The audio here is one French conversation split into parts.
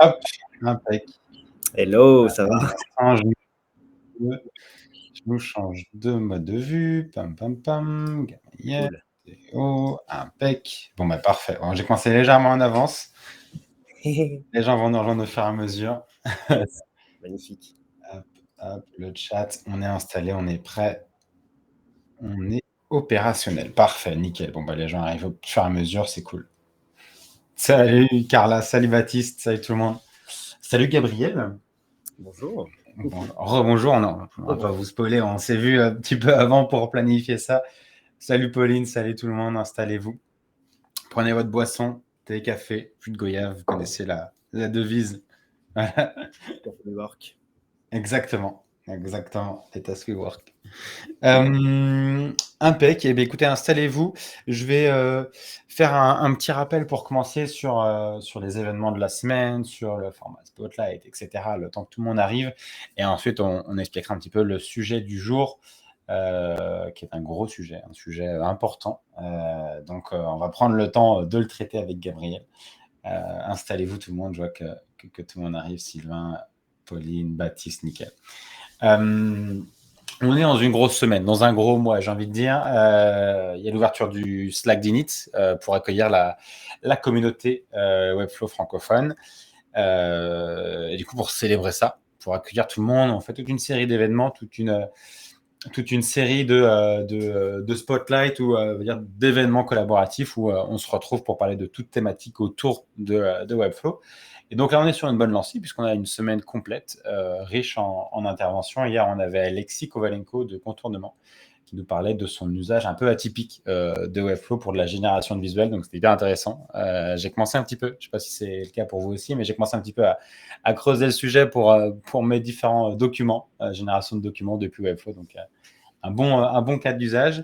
Hop, impec. Hello, ça va? Instant, je nous change de mode de vue. Pam, pam, pam. Gabriel, Cool. Théo, impec. Bon, bah, parfait. Bon, j'ai commencé légèrement en avance. Les gens vont nous rejoindre au fur et à mesure. Yes, magnifique. Hop, hop, le chat, on est installé, on est prêt. On est opérationnel. Parfait, nickel. Bon, bah, les gens arrivent au fur et à mesure, c'est cool. Salut Carla, salut Baptiste, salut tout le monde. Salut Gabriel. Bonjour. Bon, rebonjour, non, on va pas vous spoiler, on s'est vu un petit peu avant pour planifier ça. Salut Pauline, salut tout le monde, installez-vous. Prenez votre boisson, thé, café, jus de goyave, vous connaissez la devise. Voilà. New York. Exactement, let us work. Impec, eh bien, écoutez, installez-vous. Je vais faire un petit rappel pour commencer sur les événements de la semaine, sur le format Spotlight, etc., le temps que tout le monde arrive. Et ensuite, on expliquera un petit peu le sujet du jour, qui est un gros sujet, un sujet important. Donc, on va prendre le temps de le traiter avec Gabriel. Installez-vous tout le monde, je vois que tout le monde arrive, Sylvain, Pauline, Baptiste, nickel. On est dans une grosse semaine, dans un gros mois, j'ai envie de dire. Il y a l'ouverture du Slack d'Init pour accueillir la communauté Webflow francophone. Et du coup, pour célébrer ça, pour accueillir tout le monde, on fait toute une série d'événements, toute une série de spotlight ou d'événements collaboratifs où on se retrouve pour parler de toute thématique autour de Webflow. Et donc là, on est sur une bonne lancée puisqu'on a une semaine complète, riche en interventions. Hier, on avait Alexis Kovalenko de Contournement qui nous parlait de son usage un peu atypique de Webflow pour de la génération de visuels. Donc, c'était hyper intéressant. J'ai commencé un petit peu, je ne sais pas si c'est le cas pour vous aussi, mais j'ai commencé un petit peu à creuser le sujet pour mes différents documents, génération de documents depuis Webflow. Donc, un bon cas d'usage.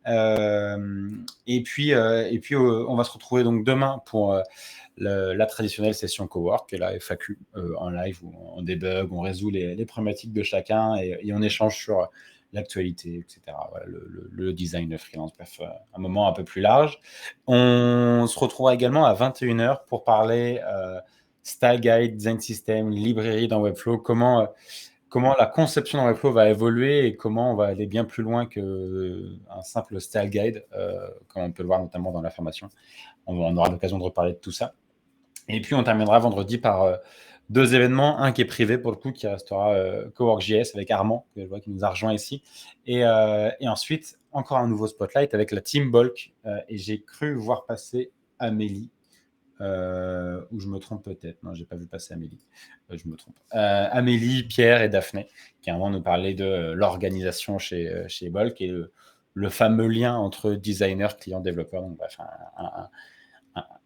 Et puis, on va se retrouver donc demain pour la traditionnelle session cowork, qui est la FAQ en live où on débug, on résout les problématiques de chacun et on échange sur l'actualité, etc. Voilà, le design, le freelance, bref, un moment un peu plus large. On se retrouvera également à 21h pour parler style guide, design system, librairie dans Webflow, comment la conception dans Webflow va évoluer et comment on va aller bien plus loin qu'un simple style guide, comme on peut le voir notamment dans la formation. On aura l'occasion de reparler de tout ça. Et puis, on terminera vendredi par 2 événements. Un qui est privé, pour le coup, qui restera Cowork.js avec Armand, que je vois qui nous a rejoint ici. Et ensuite, encore un nouveau spotlight avec la Team Bulk. Et j'ai cru voir passer Amélie. Ou je me trompe peut-être. Non, j'ai pas vu passer Amélie. Je me trompe. Amélie, Pierre et Daphné, qui à un moment nous parlaient de l'organisation chez Bulk et le fameux lien entre designer, client, développeur. Donc, bref,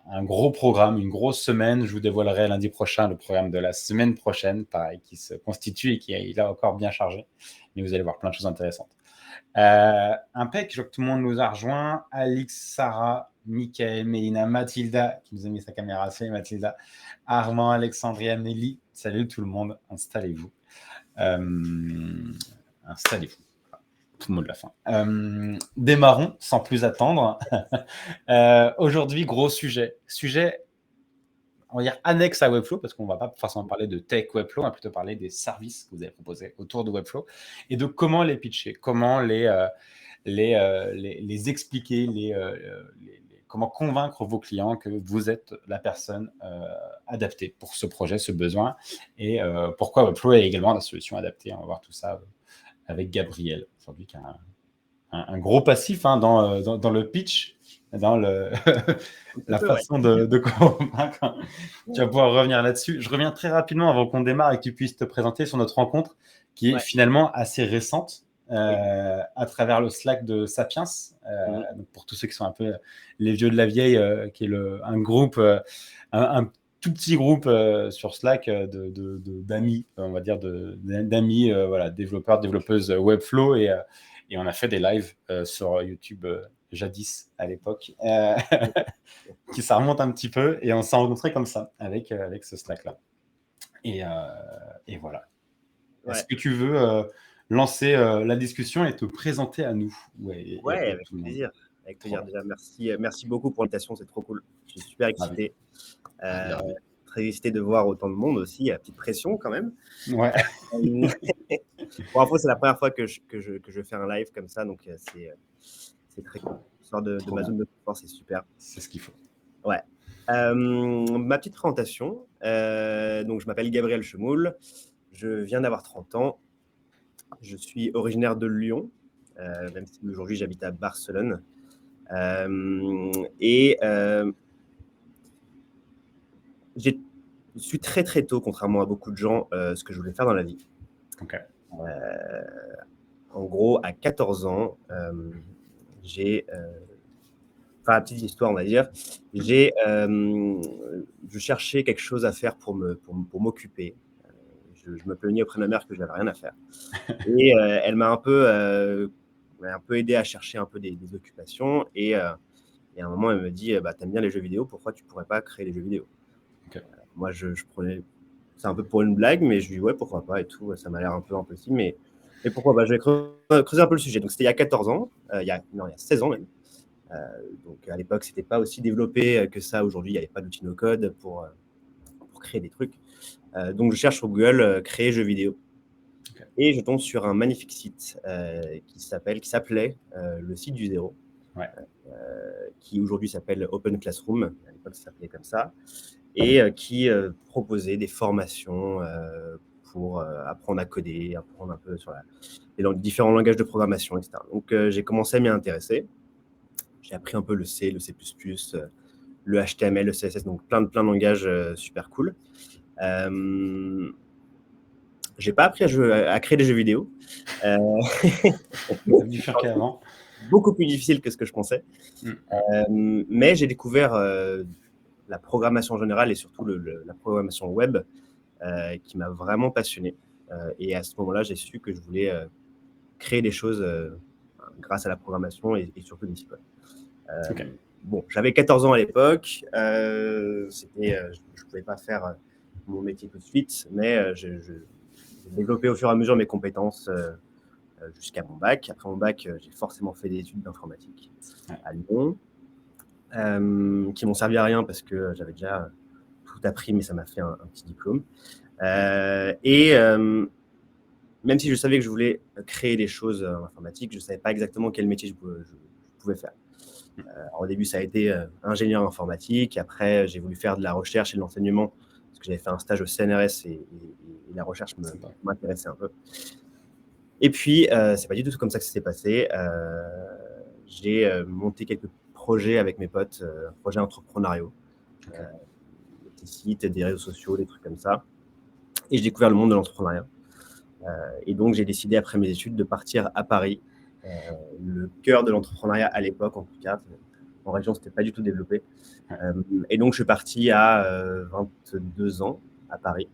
un gros programme, une grosse semaine. Je vous dévoilerai lundi prochain le programme de la semaine prochaine, pareil, qui se constitue et qui est là encore bien chargé. Mais vous allez voir plein de choses intéressantes. Impec, je vois que tout le monde nous a rejoint. Alix, Sarah, Mickaël, Mélina, Mathilda, qui nous a mis sa caméra. Salut Mathilda. Armand, Alexandria, Nelly. Salut tout le monde. Installez-vous. Installez-vous. Tout le mot de la fin. Démarrons sans plus attendre. Aujourd'hui, gros sujet. Sujet, on va dire annexe à Webflow, parce qu'on ne va pas forcément parler de tech Webflow, on va plutôt parler des services que vous avez proposés autour de Webflow et de comment les pitcher, comment les expliquer, comment convaincre vos clients que vous êtes la personne adaptée pour ce projet, ce besoin, et pourquoi Webflow est également la solution adaptée. On va voir tout ça avec Gabriel aujourd'hui, qui a un gros passif dans le pitch, dans la façon de convaincre. Tu vas pouvoir revenir là-dessus. Je reviens très rapidement avant qu'on démarre et que tu puisses te présenter sur notre rencontre, qui est finalement assez récente, à travers le Slack de Sapiens. Donc pour tous ceux qui sont un peu les vieux de la vieille, qui est un groupe, un tout petit groupe sur Slack d'amis, on va dire d'amis, voilà, développeurs, développeuses Webflow, et on a fait des lives sur YouTube jadis à l'époque, qui ça remonte un petit peu, et on s'est rencontrés comme ça avec ce Slack-là. Et voilà. Ouais. Est-ce que tu veux lancer la discussion et te présenter à nous? Ouais, avec plaisir. Avec plaisir. Déjà, merci beaucoup pour l'invitation, c'est trop cool. Je suis super excité. très excité de voir autant de monde aussi, il y a la petite pression quand même. Ouais. Bon, après, c'est la première fois que je fais un live comme ça, donc c'est très cool. Sort de Trop ma bien. zone de confort, c'est super. C'est ce qu'il faut. Ouais. Ma petite présentation, donc je m'appelle Gabriel Chemoul, je viens d'avoir 30 ans, je suis originaire de Lyon, même si aujourd'hui j'habite à Barcelone. J'ai su très très tôt, contrairement à beaucoup de gens, ce que je voulais faire dans la vie. Ok. En gros, à 14 ans, enfin, la petite histoire, on va dire, je cherchais quelque chose à faire pour m'occuper. Je me plaignais auprès de ma mère que je n'avais rien à faire. Et elle m'a un peu aidé à chercher un peu des occupations. Et à un moment, elle me dit, bah, t'aimes bien les jeux vidéo, pourquoi tu pourrais pas créer des jeux vidéo? Ok. Moi, je prenais, c'est un peu pour une blague, mais je dis ouais, pourquoi pas et tout. Ça m'a l'air un peu impossible, mais pourquoi pas? Je vais creuser un peu le sujet. Donc, c'était il y a 14 ans, il y a 16 ans même. Donc, à l'époque, c'était pas aussi développé que ça. Aujourd'hui, il n'y avait pas d'outils no-code pour créer des trucs. Donc, je cherche sur Google créer jeux vidéo. Ok. Et je tombe sur un magnifique site qui s'appelait le site du zéro, Ouais. qui aujourd'hui s'appelle Open Classroom. À l'époque, ça s'appelait comme ça. Et qui proposait des formations pour apprendre à coder, apprendre un peu sur les différents langages de programmation, etc. Donc, j'ai commencé à m'y intéresser. J'ai appris un peu le C, le C++, le HTML, le CSS, donc plein de langages super cool. J'ai pas appris à créer des jeux vidéo. Ça dû faire qu'avant. Beaucoup plus difficile que ce que je pensais. Mais j'ai découvert la programmation en général et surtout la programmation web qui m'a vraiment passionné. Et à ce moment-là, j'ai su que je voulais créer des choses grâce à la programmation et surtout des sites web. Ok. Bon, j'avais 14 ans à l'époque. Je ne pouvais pas faire mon métier tout de suite, mais j'ai développé au fur et à mesure mes compétences jusqu'à mon bac. Après mon bac, j'ai forcément fait des études d'informatique à Lyon, qui m'ont servi à rien parce que j'avais déjà tout appris, mais ça m'a fait un petit diplôme. Même si je savais que je voulais créer des choses en informatique, je ne savais pas exactement quel métier je pouvais faire. Alors, au début, ça a été ingénieur informatique. Après, j'ai voulu faire de la recherche et de l'enseignement parce que j'avais fait un stage au CNRS et la recherche m'intéressait un peu. Et puis, c'est pas du tout comme ça que ça s'est passé. J'ai monté quelques projets avec mes potes, projets entrepreneuriaux, des sites, des réseaux sociaux, des trucs comme ça. Et j'ai découvert le monde de l'entrepreneuriat. Et donc, j'ai décidé, après mes études, de partir à Paris, le cœur de l'entrepreneuriat à l'époque, en tout cas. En région, ce n'était pas du tout développé. Et donc, je suis parti à 22 ans à Paris,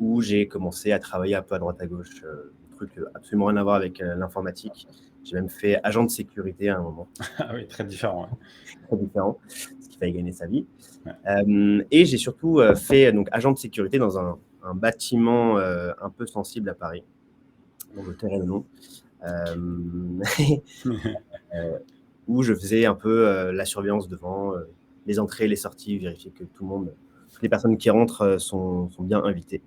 où j'ai commencé à travailler un peu à droite à gauche, des trucs absolument rien à voir avec l'informatique. J'ai même fait agent de sécurité à un moment. Ah oui, très différent. Ouais. Très différent, parce qu'il fallait gagner sa vie. Et j'ai surtout fait donc, agent de sécurité dans un bâtiment un peu sensible à Paris, dont je tairai le nom, où je faisais un peu la surveillance devant les entrées et les sorties, vérifier que tout le monde, toutes les personnes qui rentrent sont bien invitées.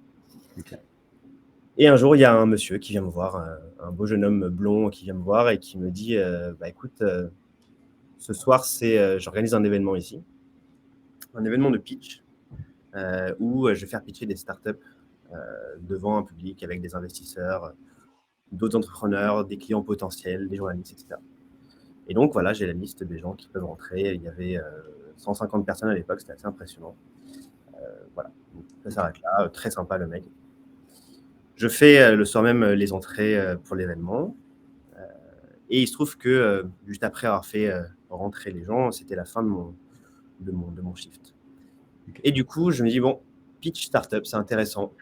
Okay. Et un jour, il y a un monsieur qui vient me voir, un beau jeune homme blond qui vient me voir et qui me dit bah, écoute, ce soir, j'organise un événement ici, un événement de pitch, où je vais faire pitcher des startups devant un public avec des investisseurs, d'autres entrepreneurs, des clients potentiels, des journalistes, etc. Et donc, voilà, j'ai la liste des gens qui peuvent rentrer. Il y avait 150 personnes à l'époque, c'était assez impressionnant. Voilà, donc, ça s'arrête là. Très sympa, le mec. Je fais le soir même les entrées pour l'événement. Et il se trouve que juste après avoir fait rentrer les gens, c'était la fin de mon shift. Okay. Et du coup, je me dis, bon, pitch startup, c'est intéressant.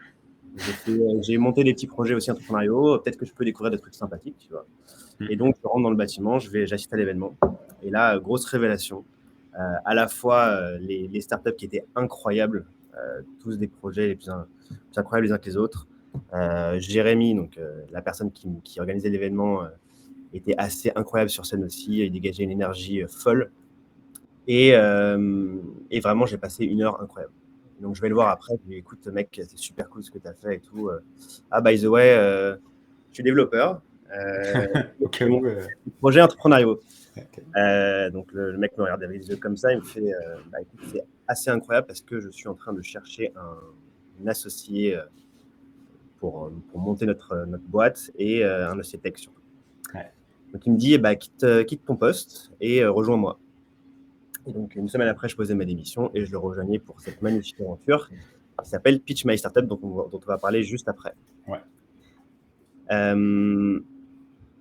J'ai monté des petits projets aussi entrepreneuriaux. Peut-être que je peux découvrir des trucs sympathiques, tu vois. Et donc, je rentre dans le bâtiment, j'assiste à l'événement. Et là, grosse révélation. À la fois les startups qui étaient incroyables, tous des projets les plus incroyables les uns que les autres. Jérémy, donc la personne qui organisait l'événement, était assez incroyable sur scène aussi. Il dégageait une énergie folle. Et vraiment, j'ai passé une heure incroyable. Donc, je vais le voir après. Je lui dis, écoute, mec, c'est super cool ce que tu as fait et tout. Ah, by the way, je suis développeur. Au cas C'est mon où. projet entrepreneuriaux. Ok. Donc, le mec me regarde avec les yeux comme ça. Il me fait, bah, écoute, c'est assez incroyable parce que je suis en train de chercher un associé pour monter notre boîte et un associé tech surtout. Ouais. Donc, il me dit, bah, quitte ton poste et rejoins-moi. Et donc, une semaine après, je posais ma démission et je le rejoignais pour cette magnifique aventure qui s'appelle Pitch My Startup, dont on va parler juste après. Ouais.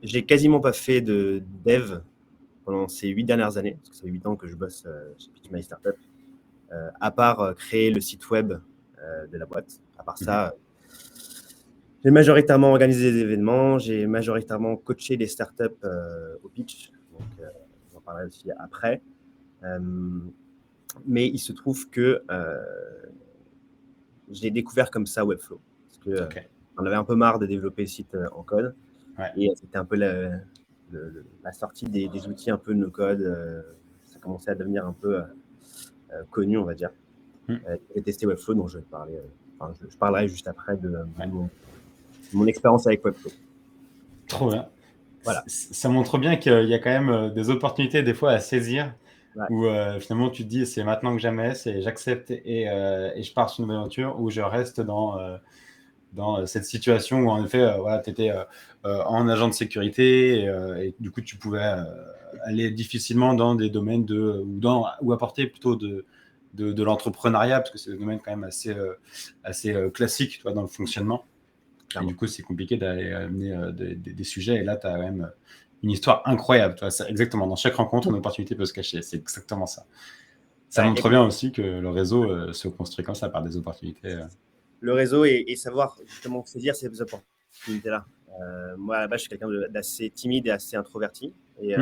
J'ai quasiment pas fait de dev pendant ces 8 dernières années, parce que ça fait 8 ans que je bosse chez Pitch My Startup, à part créer le site web de la boîte. À part ça, j'ai majoritairement organisé des événements, j'ai majoritairement coaché des startups au pitch, donc j'en parlerai aussi après. Mais il se trouve que j'ai découvert comme ça Webflow, parce que Ok. on avait un peu marre de développer le site en code, Ouais. et c'était un peu la sortie des outils un peu no-code. Ça commençait à devenir un peu connu, on va dire. J'ai testé Webflow, dont je vais parler. Je parlerai juste après de mon expérience avec Webflow. Trop bien. Voilà. Ça montre bien qu'il y a quand même des opportunités des fois à saisir, Ouais. où finalement tu te dis c'est maintenant que jamais, c'est j'accepte et je pars sur une nouvelle aventure, ou je reste dans cette situation où en effet voilà, tu étais en agent de sécurité et du coup tu pouvais aller difficilement dans des domaines ou apporter plutôt de l'entrepreneuriat, parce que c'est un domaine quand même assez classique, tu vois, dans le fonctionnement. Et du coup, c'est compliqué d'aller amener des sujets. Et là, tu as quand même une histoire incroyable. Tu vois, exactement. Dans chaque rencontre, une opportunité peut se cacher. C'est exactement ça. Ça montre bien aussi que le réseau se construit comme ça, par des opportunités. Le réseau et savoir justement saisir ces opportunités-là. Moi, à la base, je suis quelqu'un d'assez timide et assez introverti. Et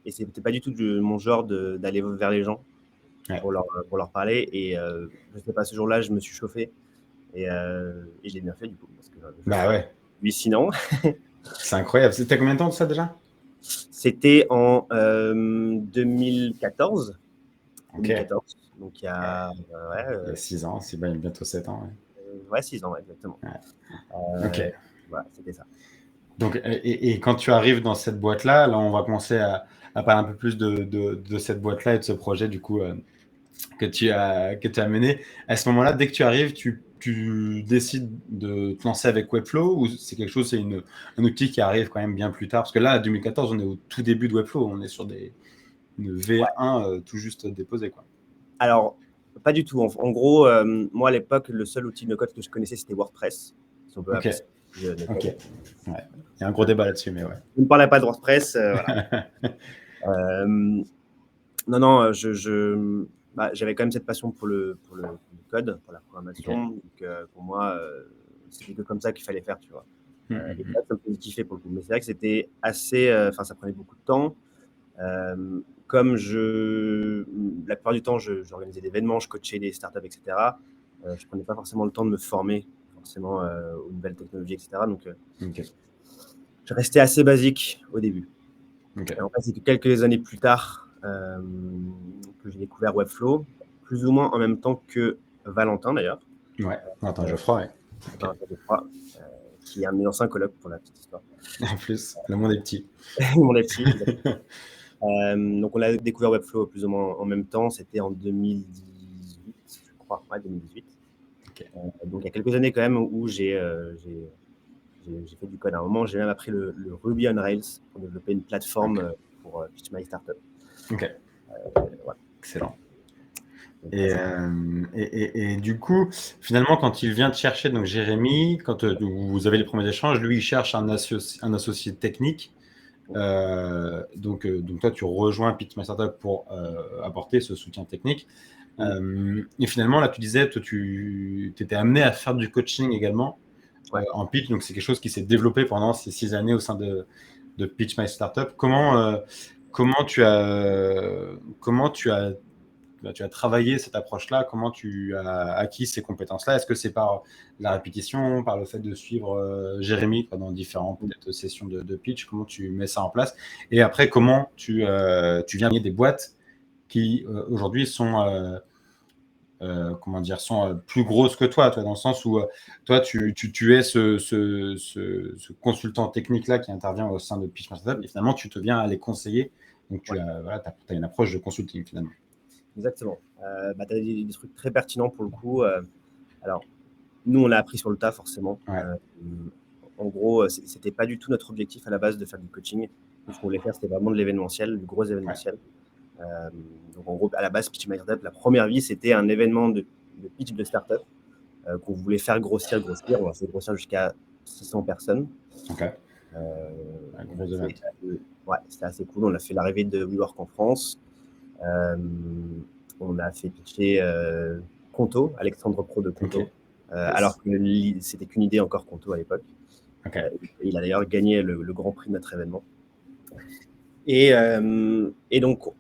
c'était pas du tout mon genre d'aller vers les gens pour leur parler. Et je sais pas, ce jour-là, je me suis chauffé. Et j'ai bien fait, du coup. Parce que Bah ouais. lui, sinon. C'est incroyable. C'était combien de temps de ça déjà? C'était en 2014. Ok. 2014. Donc, il y a, Il y a 6 ans, c'est bientôt 7 ans. 6 ans, exactement. Ok. Voilà, c'était ça. Donc, et quand tu arrives dans cette boîte-là, là, on va commencer à parler un peu plus de cette boîte-là et de ce projet, du coup, que tu as mené. À ce moment-là, dès que tu arrives, tu décides de te lancer avec Webflow, ou c'est quelque chose, c'est un outil qui arrive quand même bien plus tard? Parce que là, à 2014, on est au tout début de Webflow, on est sur une V1 tout juste déposée, quoi. Alors, pas du tout. En gros, moi, à l'époque, le seul outil no-code que je connaissais, c'était WordPress, si on peut appeler ça no-code. Ok. Ouais. Il y a un gros débat là-dessus, mais ouais. Je ne parlais pas de WordPress. Voilà. Non, j'avais quand même cette passion pour le code, pour la programmation. Donc, pour moi, c'était que comme ça qu'il fallait faire, tu vois. Et ça me faisait kiffer pour le coup. Mais c'est vrai que c'était assez. Ça prenait beaucoup de temps. Comme la plupart du temps, j'organisais des événements, je coachais des startups, etc. Je prenais pas forcément le temps de me former forcément aux nouvelles technologies, etc. Donc, je restais assez basique au début. Et en fait, c'est que quelques années plus tard que j'ai découvert Webflow, plus ou moins en même temps que Valentin d'ailleurs. Ouais, Valentin Geoffroy, ouais. Valentin Geoffroy, qui est un de mes anciens colocs pour la petite histoire. En plus, le monde est petit. Le monde est petit. Donc, on a découvert Webflow plus ou moins en même temps. C'était en 2018, je crois. Ouais, 2018. Donc, il y a quelques années quand même où j'ai fait du code. À un moment, j'ai même appris le Ruby on Rails pour développer une plateforme pour Pitch My Startup. Ok. Voilà. Excellent. Et du coup, finalement, quand il vient te chercher, donc Jérémy, quand vous avez les premiers échanges, lui, il cherche un associé technique. Donc toi, tu rejoins Pitch My Startup pour apporter ce soutien technique. Et finalement, là, tu disais, toi, tu étais amené à faire du coaching également en pitch. Donc, c'est quelque chose qui s'est développé pendant ces 6 années au sein de Pitch My Startup. Comment tu as travaillé cette approche-là? Comment tu as acquis ces compétences-là? Est-ce que c'est par la répétition, par le fait de suivre Jérémy dans différentes sessions de pitch? Comment tu mets ça en place? Et après, comment tu viens gagner des boîtes qui aujourd'hui sont comment dire, sont plus grosses que toi, dans le sens où toi, tu es ce consultant technique-là qui intervient au sein de Pitch My Startup et finalement, tu te viens à les conseiller. Donc, tu Ouais. as, voilà, t'as une approche de consulting finalement. Exactement. Tu as des trucs très pertinents pour le coup. Alors, nous, on l'a appris sur le tas, forcément. Ouais. En gros, c'était pas du tout notre objectif à la base de faire du coaching. Tout ce qu'on voulait faire, c'était vraiment de l'événementiel, du gros événementiel. Donc, en gros, à la base, Pitch My Startup, la première vie, c'était un événement de pitch de startup qu'on voulait faire grossir. On a fait grossir jusqu'à 600 personnes. Ok. Un gros event. Ouais, c'était assez cool. On a fait l'arrivée de WeWork en France. On a fait pitcher Conto, Alexandre Pro de Conto, Ok. alors que c'était qu'une idée encore Conto à l'époque. Ok. Il a d'ailleurs gagné le grand prix de notre événement. Et donc,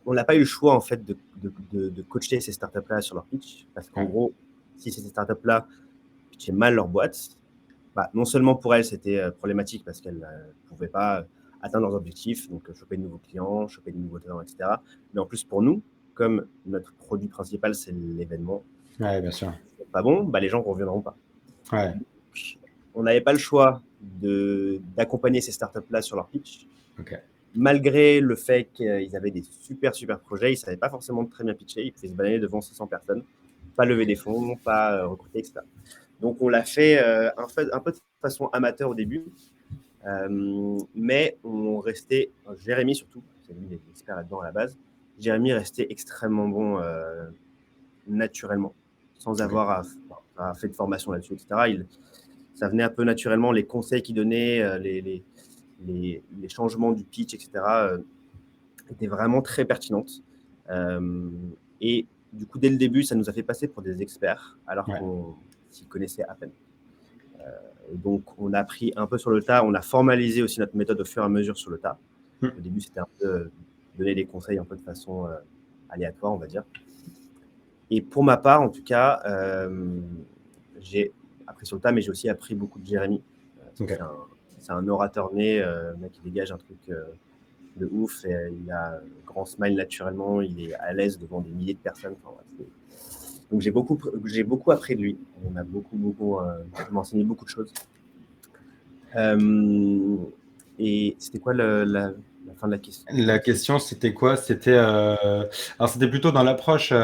on n'a pas eu le choix en fait de coacher ces startups-là sur leur pitch, parce qu'en gros, si ces startups-là pitchaient mal leur boîte, non seulement pour elles, c'était problématique parce qu'elles ne pouvaient pas atteindre leurs objectifs, donc choper de nouveaux clients, choper de nouveaux talents, etc. Mais en plus, pour nous, comme notre produit principal, c'est l'événement, Ouais, bien sûr. c'est pas bon, les gens ne reviendront pas. Ouais. On n'avait pas le choix d'accompagner ces startups-là sur leur pitch. Ok. Malgré le fait qu'ils avaient des super projets, ils ne savaient pas forcément très bien pitcher, ils pouvaient se balader devant 600 personnes, pas lever des fonds, pas recruter, etc. Donc, on l'a fait un peu de façon amateur au début, mais on restait, Jérémy surtout, c'est lui l'expert là-dedans à la base, Jérémy restait extrêmement bon naturellement, sans avoir à faire de formation là-dessus, etc. Ça venait un peu naturellement, les conseils qu'il donnait, les changements du pitch, etc., étaient vraiment très pertinentes. Et du coup, dès le début, ça nous a fait passer pour des experts, alors qu'on s'y connaissait à peine. Donc, on a appris un peu sur le tas. On a formalisé aussi notre méthode au fur et à mesure sur le tas. Au début, c'était un peu donner des conseils un peu de façon aléatoire, on va dire. Et pour ma part, en tout cas, j'ai appris sur le tas, mais j'ai aussi appris beaucoup de Jérémy. C'est un orateur né, le mec qui dégage un truc de ouf. Et il a un grand smile naturellement. Il est à l'aise devant des milliers de personnes. Enfin, donc, j'ai beaucoup appris de lui. On a il m'a enseigné beaucoup de choses. Et c'était quoi la fin de la question? La question, c'était quoi? Alors c'était plutôt dans l'approche.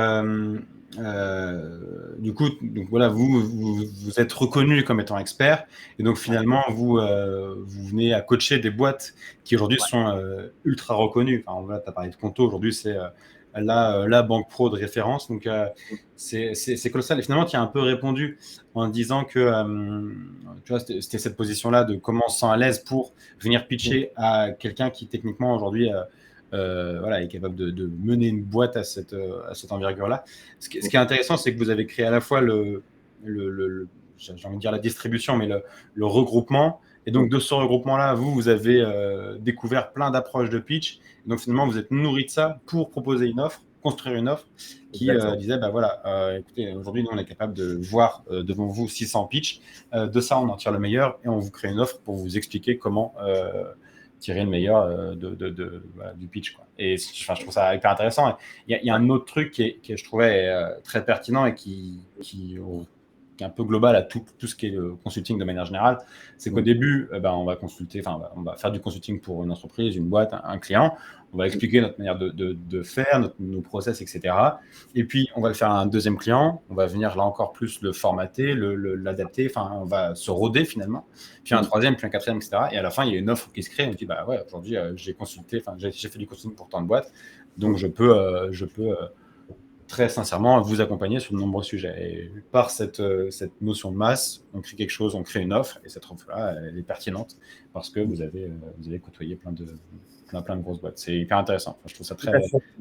Du coup, donc voilà, vous êtes reconnu comme étant expert, et donc finalement, vous venez à coacher des boîtes qui aujourd'hui sont ultra reconnues. Enfin, voilà, tu as parlé de Conto, aujourd'hui, c'est la banque pro de référence. Donc, c'est colossal. Et finalement, tu as un peu répondu en disant que tu vois, c'était cette position-là de comment on se sent à l'aise pour venir pitcher à quelqu'un qui, techniquement, aujourd'hui, voilà, est capable de mener une boîte à cette envergure-là. Ce qui est intéressant, c'est que vous avez créé à la fois j'ai envie de dire la distribution, mais le regroupement. Et donc, de ce regroupement-là, vous avez découvert plein d'approches de pitch. Et donc, finalement, vous êtes nourri de ça pour proposer une offre, construire une offre qui disait, voilà, écoutez, aujourd'hui, nous, on est capable de voir devant vous 600 pitchs. De ça, on en tire le meilleur et on vous crée une offre pour vous expliquer comment tirer le meilleur voilà, du pitch, quoi. Et je trouve ça hyper intéressant. Il y a un autre truc qui je trouvais très pertinent et qui est un peu global à tout ce qui est le consulting de manière générale, c'est qu'au début, on va consulter, on va faire du consulting pour une entreprise, une boîte, un client. On va expliquer notre manière de faire, nos process, etc. Et puis, on va le faire à un deuxième client. On va venir là encore plus le formater, l'adapter. Enfin, on va se roder finalement. Puis un troisième, puis un quatrième, etc. Et à la fin, il y a une offre qui se crée. On dit, ouais, aujourd'hui, j'ai fait du consulting pour tant de boîtes. Donc, je peux très sincèrement vous accompagner sur de nombreux sujets. Et par cette notion de masse, on crée quelque chose, on crée une offre, et cette offre-là, elle est pertinente parce que vous avez côtoyé plein de grosses boîtes. C'est hyper intéressant. Enfin, je trouve ça très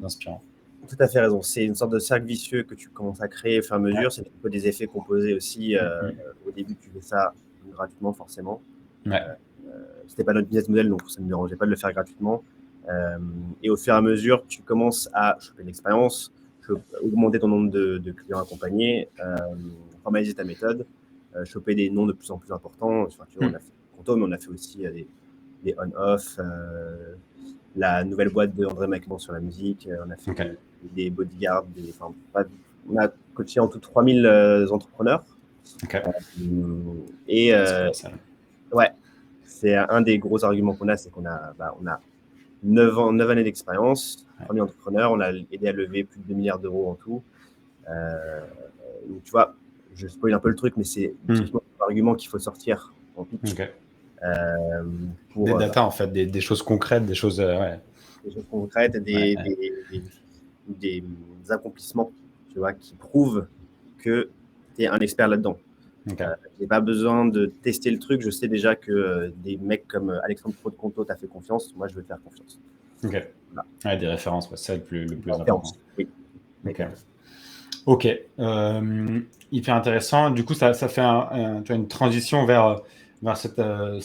inspirant. Tout à fait raison. C'est une sorte de cercle vicieux que tu commences à créer au fur et à mesure. C'est un peu des effets composés aussi. Au début, tu fais ça gratuitement, forcément. C'était pas notre business model, donc ça ne me dérangeait pas de le faire gratuitement. Et au fur et à mesure, tu commences à choper de l'expérience, augmenter ton nombre de clients accompagnés, formaliser ta méthode, choper des noms de plus en plus importants. Enfin, tu vois, on a fait Conto, mais on a fait aussi des on-off, la nouvelle boîte de André Macron sur la musique, on a fait des bodyguards, on a coaché en tout 3000 entrepreneurs. Ok. Et C'est colossal. ouais, c'est un des gros arguments qu'on a, c'est qu'on a, on a 9 années d'expérience, 3000 entrepreneurs, on a aidé à lever plus de 2 milliards d'euros en tout. Donc, tu vois, je spoil un peu le truc, mais c'est typiquement l'argument qu'il faut sortir en pitch. Ok. Pour, Des data, en fait, des choses concrètes, des choses, ouais. des choses concrètes, des accomplissements, tu vois, qui prouvent que tu es un expert là-dedans. Ok. J'ai pas besoin de tester le truc, je sais déjà que des mecs comme Alexandre Pro de Conto t'a fait confiance, moi je vais faire confiance. Ok. Voilà. Ouais, des références, ouais, c'est le plus Référence, important. oui. Ok. Ok. Hyper intéressant. Du coup, ça fait tu as une transition vers cette,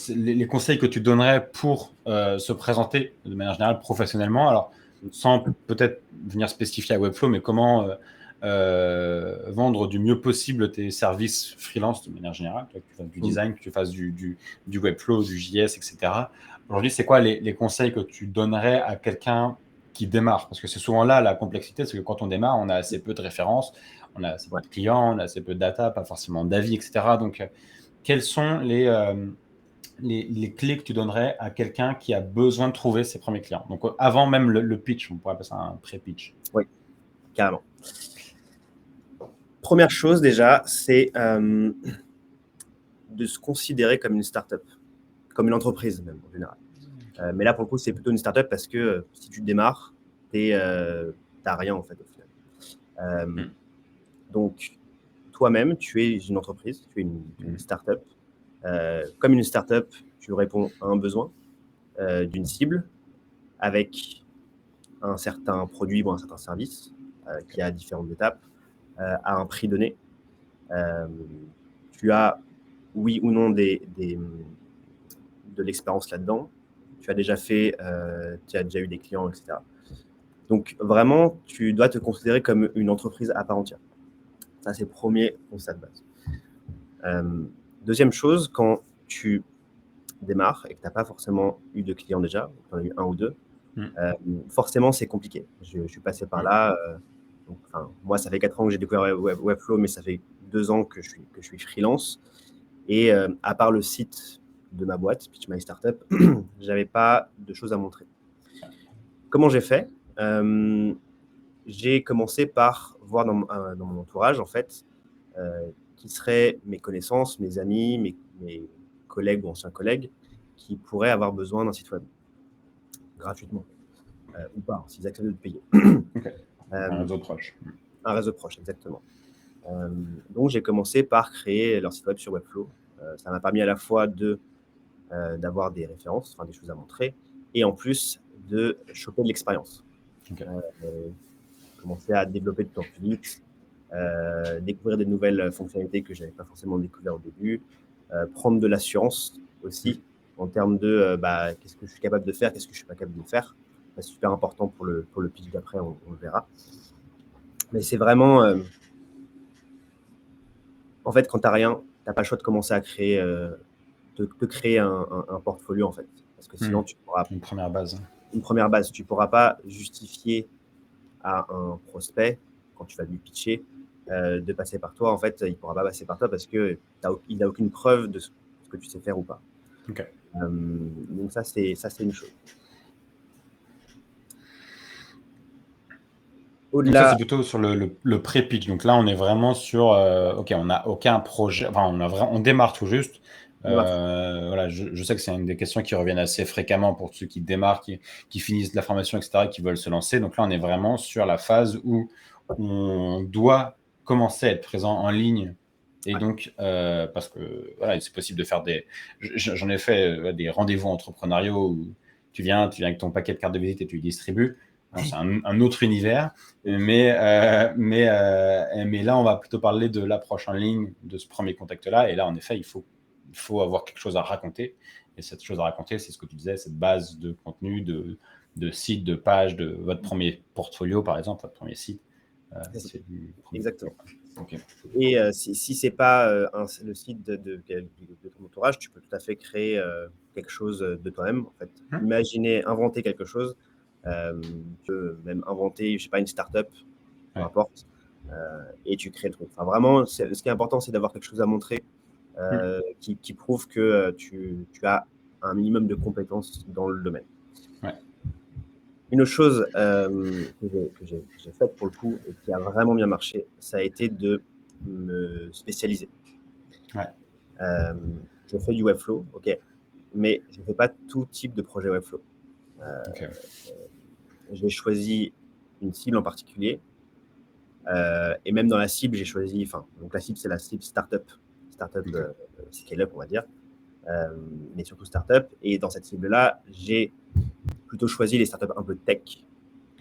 les conseils que tu donnerais pour se présenter de manière générale professionnellement. Alors, sans peut-être venir spécifier à Webflow, mais comment vendre du mieux possible tes services freelance de manière générale, que tu fasses du design, que tu fasses du Webflow, du JS, etc. Aujourd'hui, c'est quoi les conseils que tu donnerais à quelqu'un qui démarre? Parce que c'est souvent là la complexité, c'est que quand on démarre, on a assez peu de références, on a assez peu de clients, on a assez peu de data, pas forcément d'avis, etc. Donc, quelles sont les clés que tu donnerais à quelqu'un qui a besoin de trouver ses premiers clients? Donc, avant même le pitch, on pourrait appeler ça un pré-pitch. Oui, carrément. Première chose déjà, c'est de se considérer comme une startup, comme une entreprise même en général. Mais là, pour le coup, c'est plutôt une startup parce que si tu démarres, t'as rien en fait au final. Donc, toi-même, tu es une entreprise, tu es une startup. Comme une startup, tu réponds à un besoin d'une cible avec un certain produit ou un certain service qui a différentes étapes, à un prix donné. Tu as, oui ou non, de l'expérience là-dedans. Tu as déjà tu as déjà eu des clients, etc. Donc, vraiment, tu dois te considérer comme une entreprise à part entière. Ça, c'est le premier constat de base. Deuxième chose, quand tu démarres et que tu n'as pas forcément eu de clients déjà, tu en as eu un ou deux, forcément, c'est compliqué. Je suis passé par là. Donc, moi, ça fait 4 ans que j'ai découvert Webflow, mais ça fait 2 ans que je suis freelance. Et à part le site de ma boîte, Pitch My Startup, j'avais pas de choses à montrer. Comment j'ai fait? J'ai commencé par voir dans mon entourage, en fait, qui seraient mes connaissances, mes amis, mes collègues ou anciens collègues qui pourraient avoir besoin d'un site web gratuitement ou pas, s'ils acceptent de te payer. Un réseau proche. Un réseau proche, exactement. Donc, j'ai commencé par créer leur site web sur Webflow. Ça m'a permis à la fois d'avoir des références, des choses à montrer, et en plus de choper de l'expérience. Commencer à développer de plus en plus vite, découvrir des nouvelles fonctionnalités que je n'avais pas forcément découvert au début, prendre de l'assurance aussi en termes de qu'est-ce que je suis capable de faire, qu'est-ce que je ne suis pas capable de faire. C'est super important pour le pitch d'après, on le verra. Mais c'est vraiment... en fait, quand tu n'as rien, tu n'as pas le choix de commencer à créer, te créer un portfolio, en fait. Parce que sinon, tu pourras... Une première base. Une première base. Tu ne pourras pas justifier à un prospect, quand tu vas lui pitcher, de passer par toi. En fait, il ne pourra pas passer par toi parce qu'il n'a aucune preuve de ce que tu sais faire ou pas. Donc ça, c'est une chose. Donc ça, c'est plutôt sur le pré-pitch. Donc là, on est vraiment sur, OK, on n'a aucun projet, enfin, on démarre tout juste. Voilà, je sais que c'est une des questions qui reviennent assez fréquemment pour ceux qui démarrent, qui finissent la formation, etc., qui veulent se lancer. Donc là, on est vraiment sur la phase où on doit commencer à être présent en ligne. Et donc, parce que voilà, c'est possible de faire j'en ai fait des rendez-vous entrepreneuriaux où tu viens avec ton paquet de cartes de visite et tu le distribues. C'est un autre univers, mais là, on va plutôt parler de l'approche en ligne, de ce premier contact-là. Et là, en effet, il faut avoir quelque chose à raconter. Et cette chose à raconter, c'est ce que tu disais, cette base de contenu, de site, de page, de votre premier portfolio, par exemple, votre premier site. Exactement. Okay. Et si ce n'est pas le site de ton entourage, tu peux tout à fait créer quelque chose de toi-même. En fait. Imaginer, inventer quelque chose. Tu peux même inventer, je ne sais pas, une start-up, peu importe. et tu crées le truc. Enfin, vraiment, ce qui est important, c'est d'avoir quelque chose à montrer qui prouve que tu as un minimum de compétences dans le domaine. Ouais. Une autre chose que j'ai faite pour le coup et qui a vraiment bien marché, ça a été de me spécialiser. Ouais. Je fais du Webflow, ok, mais je ne fais pas tout type de projet Webflow. Okay. J'ai choisi une cible en particulier. Et même dans la cible, j'ai choisi, donc la cible, c'est la cible startup, Okay. Scale-up, on va dire, mais surtout startup. Et dans cette cible-là, j'ai plutôt choisi les startups un peu tech,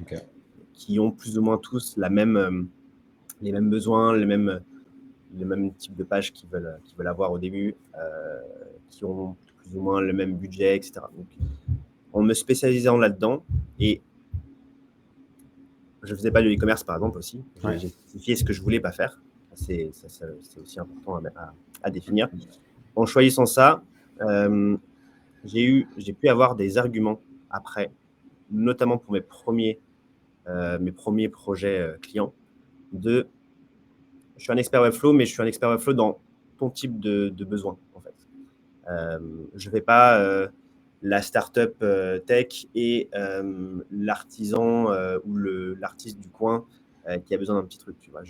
Okay. qui ont plus ou moins tous les mêmes besoins, les mêmes types de pages qu'ils veulent avoir au début, qui ont plus ou moins le même budget, etc. Donc, en me spécialisant là-dedans, et je ne faisais pas de e-commerce, par exemple, aussi. Ouais. J'ai spécifié ce que je ne voulais pas faire. C'est aussi important à définir. En choisissant ça, j'ai pu avoir des arguments après, notamment pour mes premiers projets clients, je suis un expert Webflow, mais je suis un expert Webflow dans ton type de besoin, en fait. Je ne vais pas la startup tech et l'artisan ou l'artiste du coin qui a besoin d'un petit truc, tu vois.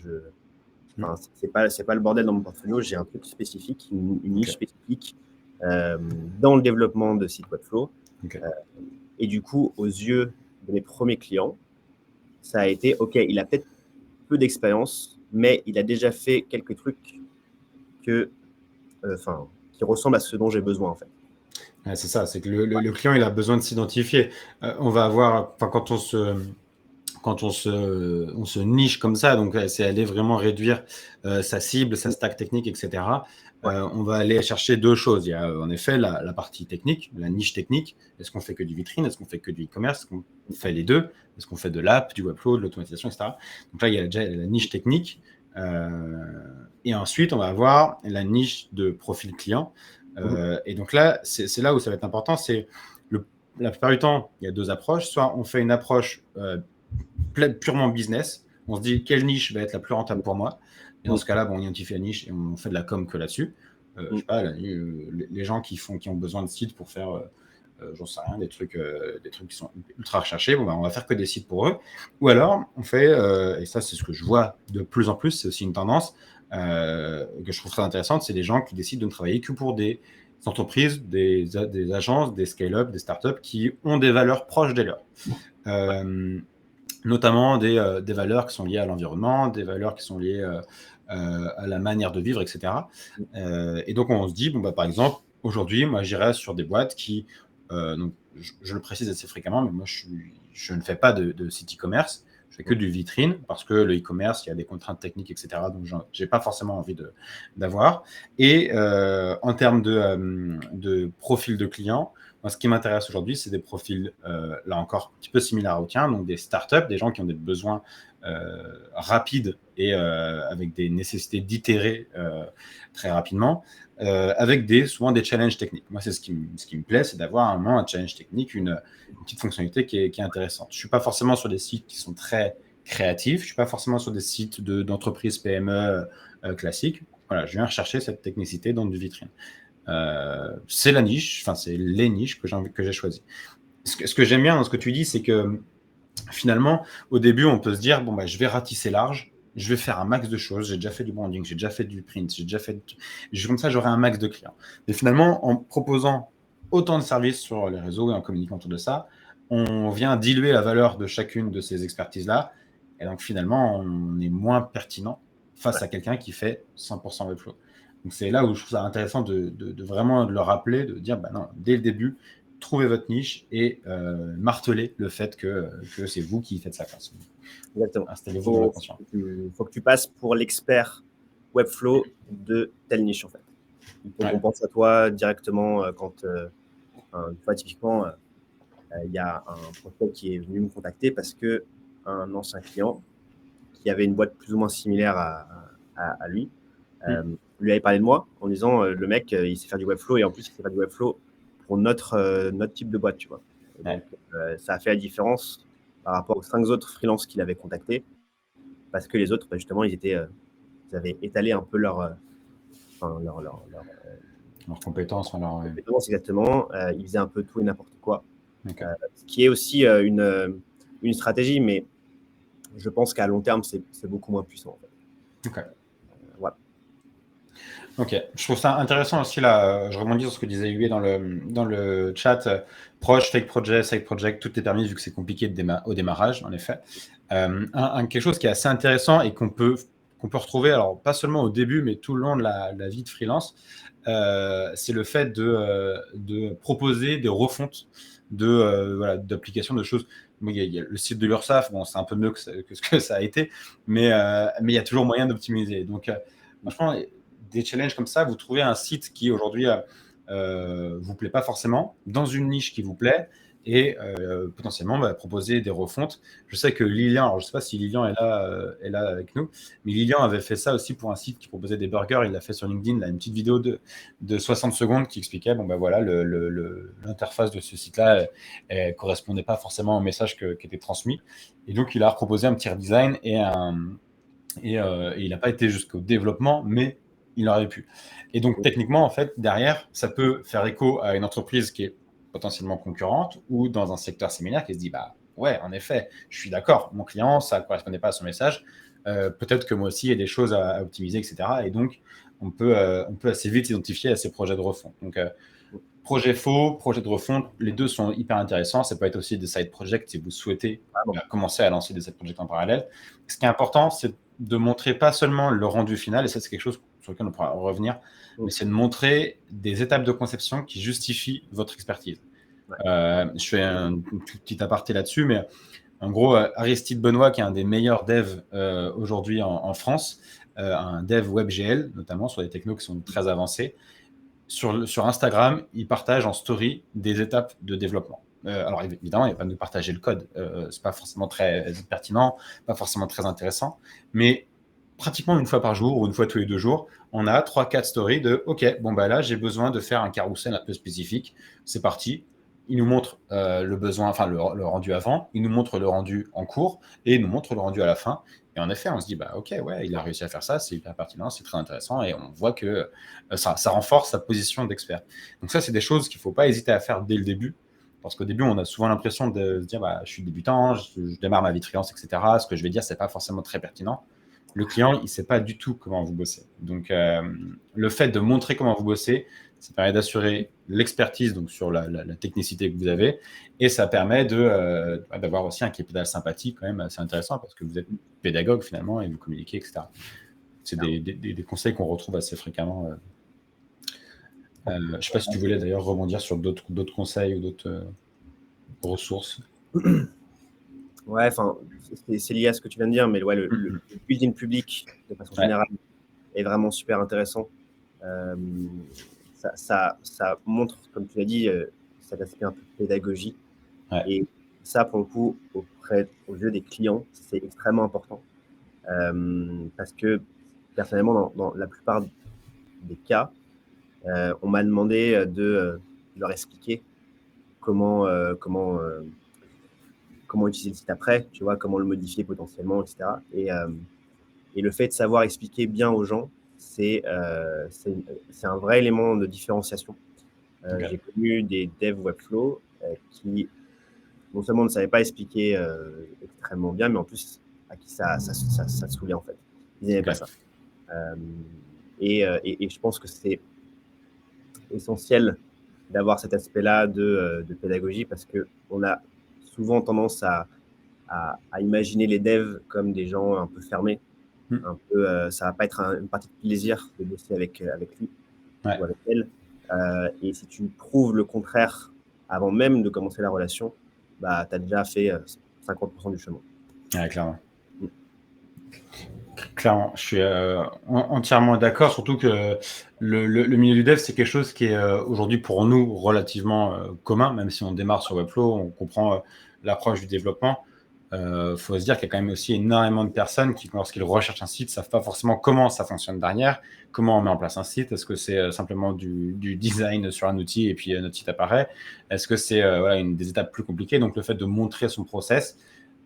C'est pas le bordel dans mon portfolio. J'ai un truc spécifique, une niche spécifique dans le développement de sites Webflow. Okay. Et du coup, aux yeux de mes premiers clients, ça a été, OK, il a peut-être peu d'expérience, mais il a déjà fait quelques trucs qui ressemblent à ce dont j'ai besoin, en fait. Ouais, c'est ça, c'est que le client, il a besoin de s'identifier. On va avoir, quand on se niche comme ça, donc c'est aller vraiment réduire sa cible, sa stack technique, etc. Ouais. On va aller chercher deux choses. Il y a en effet la partie technique, la niche technique. Est-ce qu'on fait que du vitrine? Est-ce qu'on fait que du e-commerce? Est-ce qu'on fait les deux? Est-ce qu'on fait de l'app, du Webflow, de l'automatisation, etc. Donc là, il y a déjà la niche technique. Et ensuite, on va avoir la niche de profil client. Et donc là, c'est là où ça va être important. C'est la plupart du temps, il y a deux approches. Soit on fait une approche purement business. On se dit quelle niche va être la plus rentable pour moi. Et dans ce cas-là, on identifie la niche et on fait de la com que là-dessus. Je sais pas, les gens qui ont besoin de sites pour faire, j'en sais rien, des trucs qui sont ultra recherchés, on va faire que des sites pour eux. Ou alors, on fait, et ça c'est ce que je vois de plus en plus, c'est aussi une tendance que je trouve très intéressante, c'est des gens qui décident de ne travailler que pour des entreprises, des agences, des scale-up, des startups qui ont des valeurs proches des leurs. Notamment des valeurs qui sont liées à l'environnement, des valeurs qui sont liées à la manière de vivre, etc. Et donc, on se dit, par exemple, aujourd'hui, moi, j'irai sur des boîtes qui, donc, je le précise assez fréquemment, mais moi, je ne fais pas de site e-commerce, je fais que du vitrine, parce que le e-commerce, il y a des contraintes techniques, etc. Donc, je n'ai pas forcément envie d'avoir. Et en termes de profil de client, moi, ce qui m'intéresse aujourd'hui, c'est des profils, là encore, un petit peu similaires au tien, donc des startups, des gens qui ont des besoins rapides et avec des nécessités d'itérer très rapidement, avec souvent des challenges techniques. Moi, c'est ce qui me plaît, c'est d'avoir un challenge technique, une petite fonctionnalité qui est intéressante. Je ne suis pas forcément sur des sites qui sont très créatifs, je ne suis pas forcément sur des sites d'entreprises PME classiques. Voilà, je viens rechercher cette technicité dans du vitrine. C'est la niche, c'est les niches que j'ai choisies. Ce que j'aime bien dans ce que tu dis, c'est que finalement, au début, on peut se dire, je vais ratisser large, je vais faire un max de choses, j'ai déjà fait du branding, j'ai déjà fait du print, comme ça, j'aurai un max de clients. Mais finalement, en proposant autant de services sur les réseaux et en communiquant autour de ça, on vient diluer la valeur de chacune de ces expertises-là. Et donc, finalement, on est moins pertinent face à quelqu'un qui fait 100% Webflow. Donc, c'est là où je trouve ça intéressant de vraiment le rappeler, de dire, non, dès le début, trouvez votre niche et martelez le fait que c'est vous qui faites ça. Exactement. Installez-vous dans la conscience. Il faut que tu passes pour l'expert Webflow de telle niche, en fait. Il faut qu'on pense à toi directement quand, typiquement, il y a un prospect qui est venu me contacter parce qu'un ancien client qui avait une boîte plus ou moins similaire à lui, lui avait parlé de moi en disant le mec, il sait faire du Webflow et en plus, il sait faire du Webflow pour notre type de boîte, tu vois. Et donc, ça a fait la différence par rapport aux 5 autres freelances qu'il avait contactés. parce que les autres, justement, ils avaient étalé un peu leur Leurs compétences, leur... compétences exactement. Ils faisaient un peu tout et n'importe quoi. Ok. Ce qui est aussi une stratégie, mais je pense qu'à long terme, c'est beaucoup moins puissant. En fait. Ok. Voilà. Ok, je trouve ça intéressant aussi là. Je rebondis sur ce que disait Hué dans le chat. Proche, fake project, side project, tout est permis vu que c'est compliqué au démarrage, en effet. Quelque chose qui est assez intéressant et qu'on peut retrouver, alors pas seulement au début, mais tout le long de la vie de freelance, c'est le fait de proposer des refontes d'applications, de choses. Il y a le site de l'URSSAF, bon, c'est un peu mieux que ce que ça a été, mais il y a toujours moyen d'optimiser. Donc, franchement, des challenges comme ça, vous trouvez un site qui aujourd'hui vous plaît pas forcément, dans une niche qui vous plaît, et potentiellement proposer des refontes. Je sais que Lilian, alors je sais pas si Lilian est là avec nous, mais Lilian avait fait ça aussi pour un site qui proposait des burgers. Il l'a fait sur LinkedIn, là, une petite vidéo de 60 secondes qui expliquait voilà, l'interface de ce site-là correspondait pas forcément au message qui était transmis. Et donc, il a proposé un petit redesign et il n'a pas été jusqu'au développement, mais il aurait pu. Et donc, techniquement, en fait, derrière, ça peut faire écho à une entreprise qui est potentiellement concurrente ou dans un secteur similaire qui se dit, bah ouais, en effet, je suis d'accord, mon client, ça ne correspondait pas à son message. Peut-être que moi aussi, il y a des choses à optimiser, etc. Et donc, on peut assez vite s'identifier à ces projets de refonte. Donc, projet faux, projet de refonte, les deux sont hyper intéressants. Ça peut être aussi des side projects si vous souhaitez commencer à lancer des side projects en parallèle. Ce qui est important, c'est de montrer pas seulement le rendu final, et ça c'est quelque chose sur lequel on pourra revenir, mais c'est de montrer des étapes de conception qui justifient votre expertise. Je fais une petite aparté là-dessus, mais en gros, Aristide Benoît, qui est un des meilleurs devs aujourd'hui en France, un dev WebGL, notamment sur des technos qui sont très avancés, sur Instagram, il partage en story des étapes de développement. Alors évidemment, il n'y a pas de partager le code. C'est pas forcément très pertinent, pas forcément très intéressant, mais pratiquement une fois par jour ou une fois tous les 2 jours, on a 3-4 stories de OK, bon bah là j'ai besoin de faire un carrousel un peu spécifique. C'est parti. Il nous montre le besoin, enfin le rendu avant, il nous montre le rendu en cours et il nous montre le rendu à la fin. Et en effet, on se dit bah OK, ouais, il a réussi à faire ça, c'est hyper pertinent, c'est très intéressant et on voit que ça renforce sa position d'expert. Donc ça, c'est des choses qu'il ne faut pas hésiter à faire dès le début. Parce qu'au début, on a souvent l'impression de se dire bah, je suis débutant, je démarre ma vie de freelance, etc. Ce que je vais dire, ce n'est pas forcément très pertinent. Le client, il ne sait pas du tout comment vous bossez. Donc, le fait de montrer comment vous bossez, ça permet d'assurer l'expertise donc sur la technicité que vous avez, et ça permet d'avoir aussi un capital sympathie quand même assez intéressant parce que vous êtes pédagogue finalement et vous communiquez, etc. C'est des conseils qu'on retrouve assez fréquemment. Je ne sais pas si tu voulais d'ailleurs rebondir sur d'autres conseils ou d'autres ressources. Ouais, enfin, c'est lié à ce que tu viens de dire, mais ouais, le building public, de façon générale, est vraiment super intéressant. Ça montre, comme tu l'as dit, cet aspect un peu pédagogie. Ouais. Et ça, pour le coup, aux yeux des clients, c'est extrêmement important. Parce que, personnellement, dans la plupart des cas, on m'a demandé de leur expliquer comment utiliser le site après, tu vois, comment le modifier potentiellement, etc. Et le fait de savoir expliquer bien aux gens, c'est un vrai élément de différenciation. J'ai connu des devs Webflow qui non seulement ne savaient pas expliquer extrêmement bien, mais en plus à qui ça saoulait en fait. Ils n'aimaient pas ça. Et je pense que c'est essentiel d'avoir cet aspect-là de pédagogie parce qu'on a souvent tendance à imaginer les devs comme des gens un peu fermés. Un peu, ça va pas être une partie de plaisir de bosser avec lui ou avec elle. Et si tu prouves le contraire avant même de commencer la relation, bah, tu as déjà fait 50% du chemin. Ouais, clairement. Clairement, je suis entièrement d'accord, surtout que le milieu du dev, c'est quelque chose qui est aujourd'hui pour nous relativement commun, même si on démarre sur Webflow, on comprend l'approche du développement. Faut se dire qu'il y a quand même aussi énormément de personnes qui, lorsqu'ils recherchent un site, ne savent pas forcément comment ça fonctionne derrière, comment on met en place un site. Est-ce que c'est simplement du design sur un outil et puis notre site apparaît? Est-ce que c'est des étapes plus compliquées? Donc, le fait de montrer son process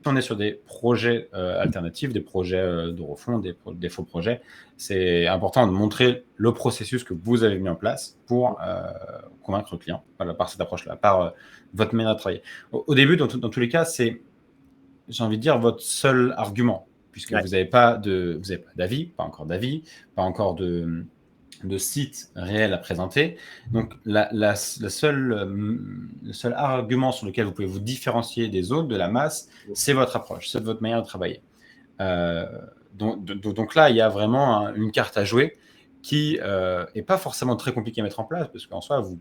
on est sur des projets alternatifs, des projets de refonte, des faux projets, c'est important de montrer le processus que vous avez mis en place pour convaincre le client, voilà, par cette approche-là, par votre manière de travailler. Au début, dans tous les cas, c'est, j'ai envie de dire, votre seul argument, puisque vous n'avez pas d'avis, pas encore de site réel à présenter. Donc, le seul argument sur lequel vous pouvez vous différencier des autres, de la masse, c'est votre approche, c'est votre manière de travailler. Donc là, il y a vraiment une carte à jouer qui n'est pas forcément très compliquée à mettre en place, parce qu'en soi, vous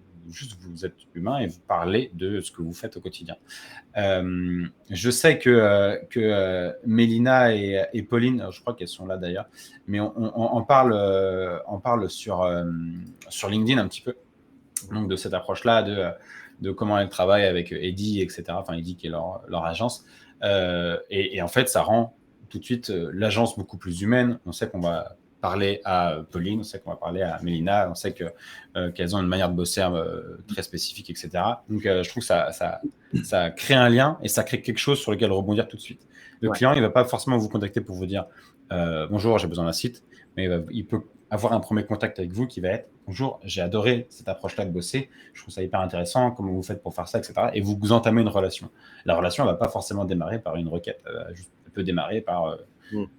êtes humain et vous parlez de ce que vous faites au quotidien. Je sais que Mélina et Pauline, je crois qu'elles sont là d'ailleurs, mais on parle sur LinkedIn un petit peu, donc de cette approche-là, de comment elles travaillent avec Eddy, etc. Enfin, Eddy qui est leur agence. Et en fait, ça rend tout de suite l'agence beaucoup plus humaine. On sait qu'on va parler à Pauline, on sait qu'on va parler à Mélina, on sait qu'elles ont une manière de bosser très spécifique, etc. Donc, je trouve que ça crée un lien et ça crée quelque chose sur lequel rebondir tout de suite. Le client, il ne va pas forcément vous contacter pour vous dire bonjour, j'ai besoin d'un site, mais il peut avoir un premier contact avec vous qui va être bonjour, j'ai adoré cette approche-là de bosser, je trouve ça hyper intéressant, comment vous faites pour faire ça, etc. Et vous entamez une relation. La relation, elle ne va pas forcément démarrer par une requête, elle peut démarrer par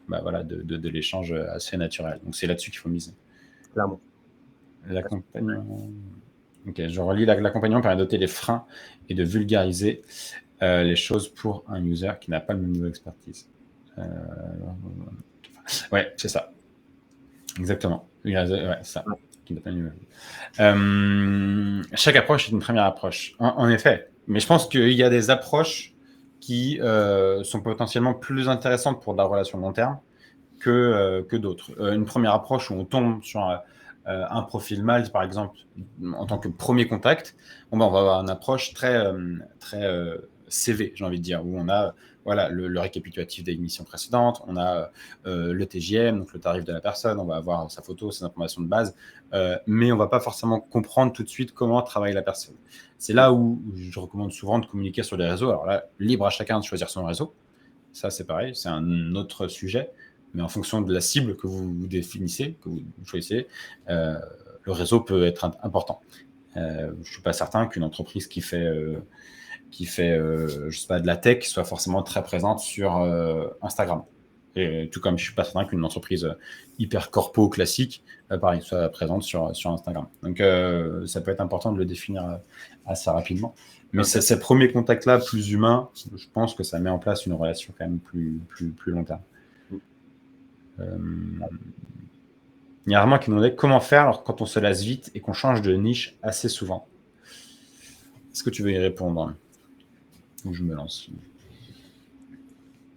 voilà, de l'échange assez naturel. Donc c'est là-dessus qu'il faut miser. Clairement. L'accompagnement. Ok, je relis l'accompagnement permet de noter les freins et de vulgariser les choses pour un user qui n'a pas le même niveau d'expertise. Ouais, c'est ça. Exactement. Ouais, c'est ça. Chaque approche est une première approche. En effet. Mais je pense qu'il y a des approches qui sont potentiellement plus intéressantes pour de la relation long terme que d'autres. Une première approche où on tombe sur un profil mâle, par exemple, en tant que premier contact, on va avoir une approche très CV, j'ai envie de dire, où on a voilà, le récapitulatif des émissions précédentes, on a le TJM, donc le tarif de la personne, on va avoir sa photo, ses informations de base, mais on ne va pas forcément comprendre tout de suite comment travaille la personne. C'est là où je recommande souvent de communiquer sur les réseaux. Alors là, libre à chacun de choisir son réseau. Ça, c'est pareil, c'est un autre sujet. Mais en fonction de la cible que vous définissez, que vous choisissez, le réseau peut être important. Je ne suis pas certain qu'une entreprise qui fait je sais pas, de la tech soit forcément très présente sur Instagram. Et tout comme je ne suis pas certain qu'une entreprise hyper corpo classique, pareil, soit présente sur Instagram. Donc, ça peut être important de le définir assez rapidement. Mais ces premiers contacts-là, plus humains, je pense que ça met en place une relation quand même plus long terme. Il y a Armand qui nous demandait comment faire alors quand on se lasse vite et qu'on change de niche assez souvent. Est-ce que tu veux y répondre? Ou je me lance?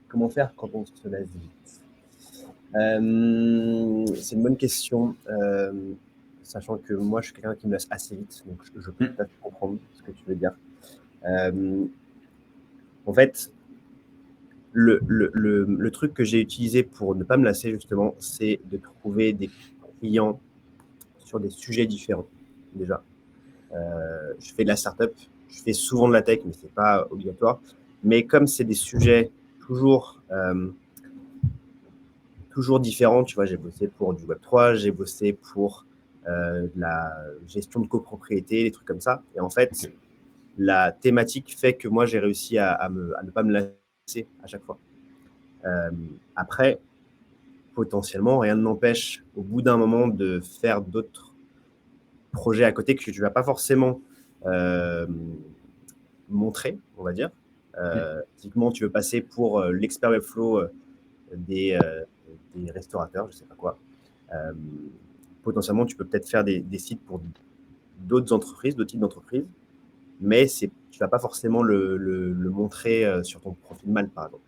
Comment faire quand on se lasse vite? C'est une bonne question, sachant que moi, je suis quelqu'un qui me lasse assez vite, donc je peux tout à fait comprendre ce que tu veux dire. En fait, le truc que j'ai utilisé pour ne pas me lasser, justement, c'est de trouver des clients sur des sujets différents, déjà. Je fais de la startup, je fais souvent de la tech, mais ce n'est pas obligatoire. Mais comme c'est des sujets toujours différents, tu vois, j'ai bossé pour du Web3, j'ai bossé pour de la gestion de copropriété, des trucs comme ça. Et en fait, la thématique fait que moi, j'ai réussi à ne pas me lasser à chaque fois. Après, potentiellement, rien ne m'empêche, au bout d'un moment, de faire d'autres projets à côté que tu ne vas pas forcément montrer, on va dire. Typiquement, tu veux passer pour l'expert Webflow des restaurateurs, je ne sais pas quoi. Potentiellement, tu peux peut-être faire des sites pour d'autres entreprises, d'autres types d'entreprises, mais tu ne vas pas forcément le montrer sur ton profil mâle, par exemple.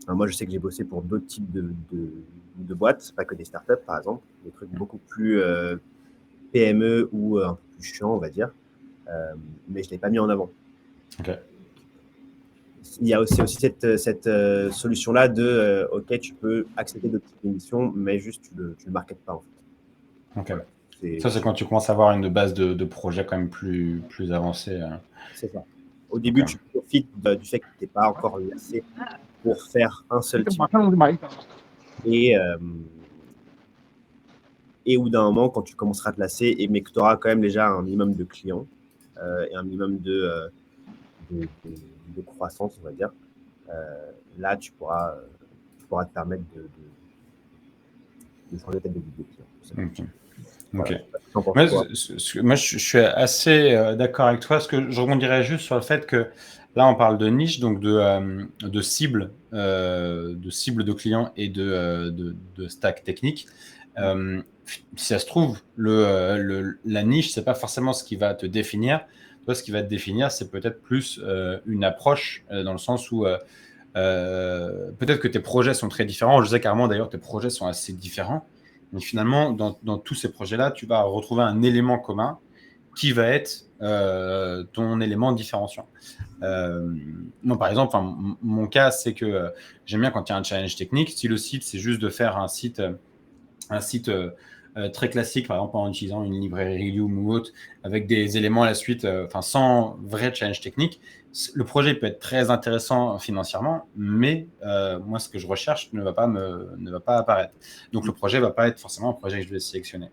Moi, je sais que j'ai bossé pour d'autres types de boîtes, pas que des startups, par exemple, des trucs beaucoup plus PME ou un peu plus chiants, on va dire, mais je ne l'ai pas mis en avant. Okay. Il y a aussi cette solution-là de OK, tu peux accepter d'autres types d'émissions, mais juste tu le marketes pas, en fait. Okay. Voilà, ça, c'est quand tu commences à avoir une base de projets quand même plus avancée. C'est ça. Au début, Ok. tu profites du fait que tu n'es pas encore lassé pour faire un seul type. Et au bout d'un moment, quand tu commenceras à te lasser, mais que tu auras quand même déjà un minimum de clients et un minimum de croissance, on va dire, là, tu pourras te permettre de changer ta devise de client. Ok. Voilà. Ok. T'en penses Moi, quoi? moi, je suis assez d'accord avec toi, parce que je rebondirais juste sur le fait que là, on parle de niche, donc de cible de clients et de stack technique. Si ça se trouve, la niche, c'est pas forcément ce qui va te définir. Toi, ce qui va te définir, c'est peut-être plus une approche, dans le sens où peut-être que tes projets sont très différents. Je sais carrément, d'ailleurs, tes projets sont assez différents. Mais finalement, dans tous ces projets-là, tu vas retrouver un élément commun qui va être ton élément différenciant. Moi, par exemple, mon cas, c'est que j'aime bien quand il y a un challenge technique. Si le site, c'est juste de faire un site très classique, par exemple en utilisant une librairie Helium ou autre, avec des éléments à la suite, sans vrai challenge technique, le projet peut être très intéressant financièrement, mais moi, ce que je recherche ne va pas apparaître. Donc, le projet ne va pas être forcément un projet que je vais sélectionner.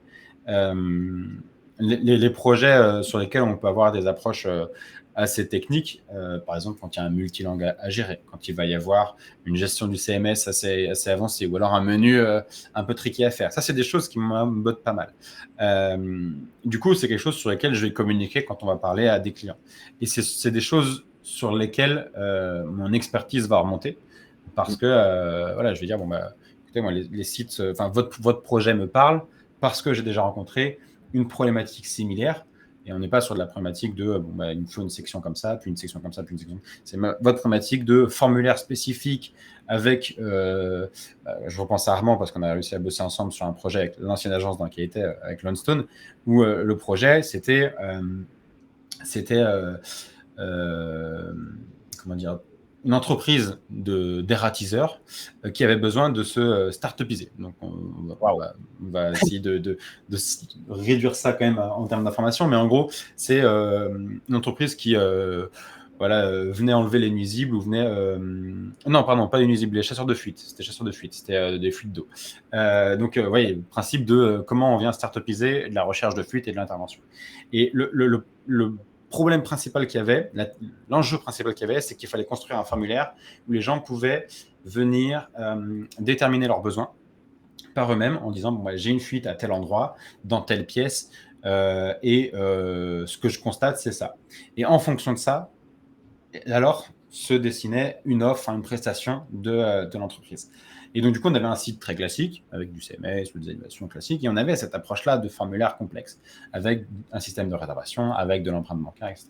Les projets sur lesquels on peut avoir des approches assez techniques, par exemple quand il y a un multilangue à gérer, quand il va y avoir une gestion du CMS assez avancée, ou alors un menu un peu tricky à faire. Ça, c'est des choses qui me bottent pas mal. Du coup, c'est quelque chose sur lesquels je vais communiquer quand on va parler à des clients. Et c'est des choses sur lesquelles mon expertise va remonter, parce que voilà, je vais dire, bon, bah, écoutez, moi, les sites, votre projet me parle parce que j'ai déjà rencontré une problématique similaire. Et on n'est pas sur de la problématique de, bon, bah, il me faut une section comme ça, puis une section comme ça, puis une section. C'est votre problématique de formulaire spécifique avec, je repense à Armand parce qu'on a réussi à bosser ensemble sur un projet avec l'ancienne agence dans laquelle il était, avec Lundstone, où le projet, c'était comment dire, une entreprise d'ératiseurs qui avait besoin de se start-upiser. Donc, on va essayer de réduire ça quand même en termes d'information. Mais en gros, c'est une entreprise qui venait enlever les nuisibles ou venait... non, pardon, pas les nuisibles, les chasseurs de fuite. C'était chasseurs de fuite, c'était des fuites d'eau. Donc, voyez, le principe de comment on vient start-upiser de la recherche de fuite et de l'intervention. Et le problème principal qu'il y avait, l'enjeu principal qu'il y avait, c'est qu'il fallait construire un formulaire où les gens pouvaient venir déterminer leurs besoins par eux-mêmes en disant, bon, bah, j'ai une fuite à tel endroit, dans telle pièce, et ce que je constate, c'est ça. Et en fonction de ça, alors se dessinait une offre, une prestation de l'entreprise. Et donc, du coup, on avait un site très classique, avec du CMS ou des animations classiques, et on avait cette approche-là de formulaire complexe, avec un système de réservation, avec de l'empreinte bancaire, etc.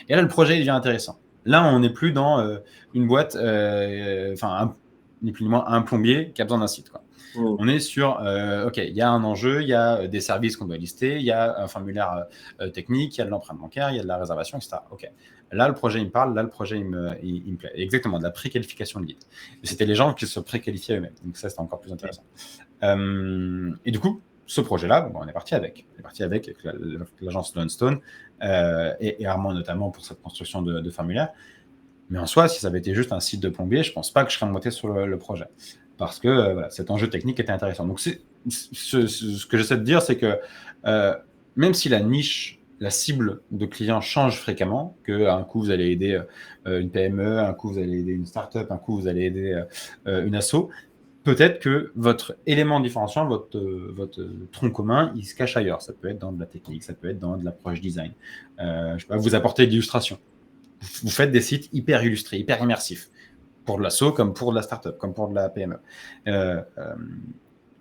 Et là, le projet devient intéressant. Là, on n'est plus dans une boîte, ni plus ni moins un plombier qui a besoin d'un site, quoi. On est sur, OK, il y a un enjeu, il y a des services qu'on doit lister, il y a un formulaire technique, il y a de l'empreinte bancaire, il y a de la réservation, etc. OK. Là, le projet, il me parle, là, le projet, il me plaît. Exactement, de la préqualification de lead. C'était les gens qui se préqualifiaient eux-mêmes. Donc ça, c'était encore plus intéressant. Et du coup, ce projet-là, bon, on est parti avec. On est parti avec l'agence Lundstone et Armand notamment pour cette construction de formulaire. Mais en soi, si ça avait été juste un site de plombier, je ne pense pas que je serais monté sur le projet. Parce que voilà, cet enjeu technique était intéressant. Donc, ce que j'essaie de dire, c'est que même si la niche, la cible de clients change fréquemment, qu'un coup, vous allez aider une PME, un coup, vous allez aider une start-up, un coup, vous allez aider une asso, peut-être que votre élément différenciant, votre tronc commun, il se cache ailleurs. Ça peut être dans de la technique, ça peut être dans de l'approche design. Je sais pas, vous apportez de l'illustration. Vous faites des sites hyper illustrés, hyper immersifs, pour de l'asso comme pour de la startup, comme pour de la PME.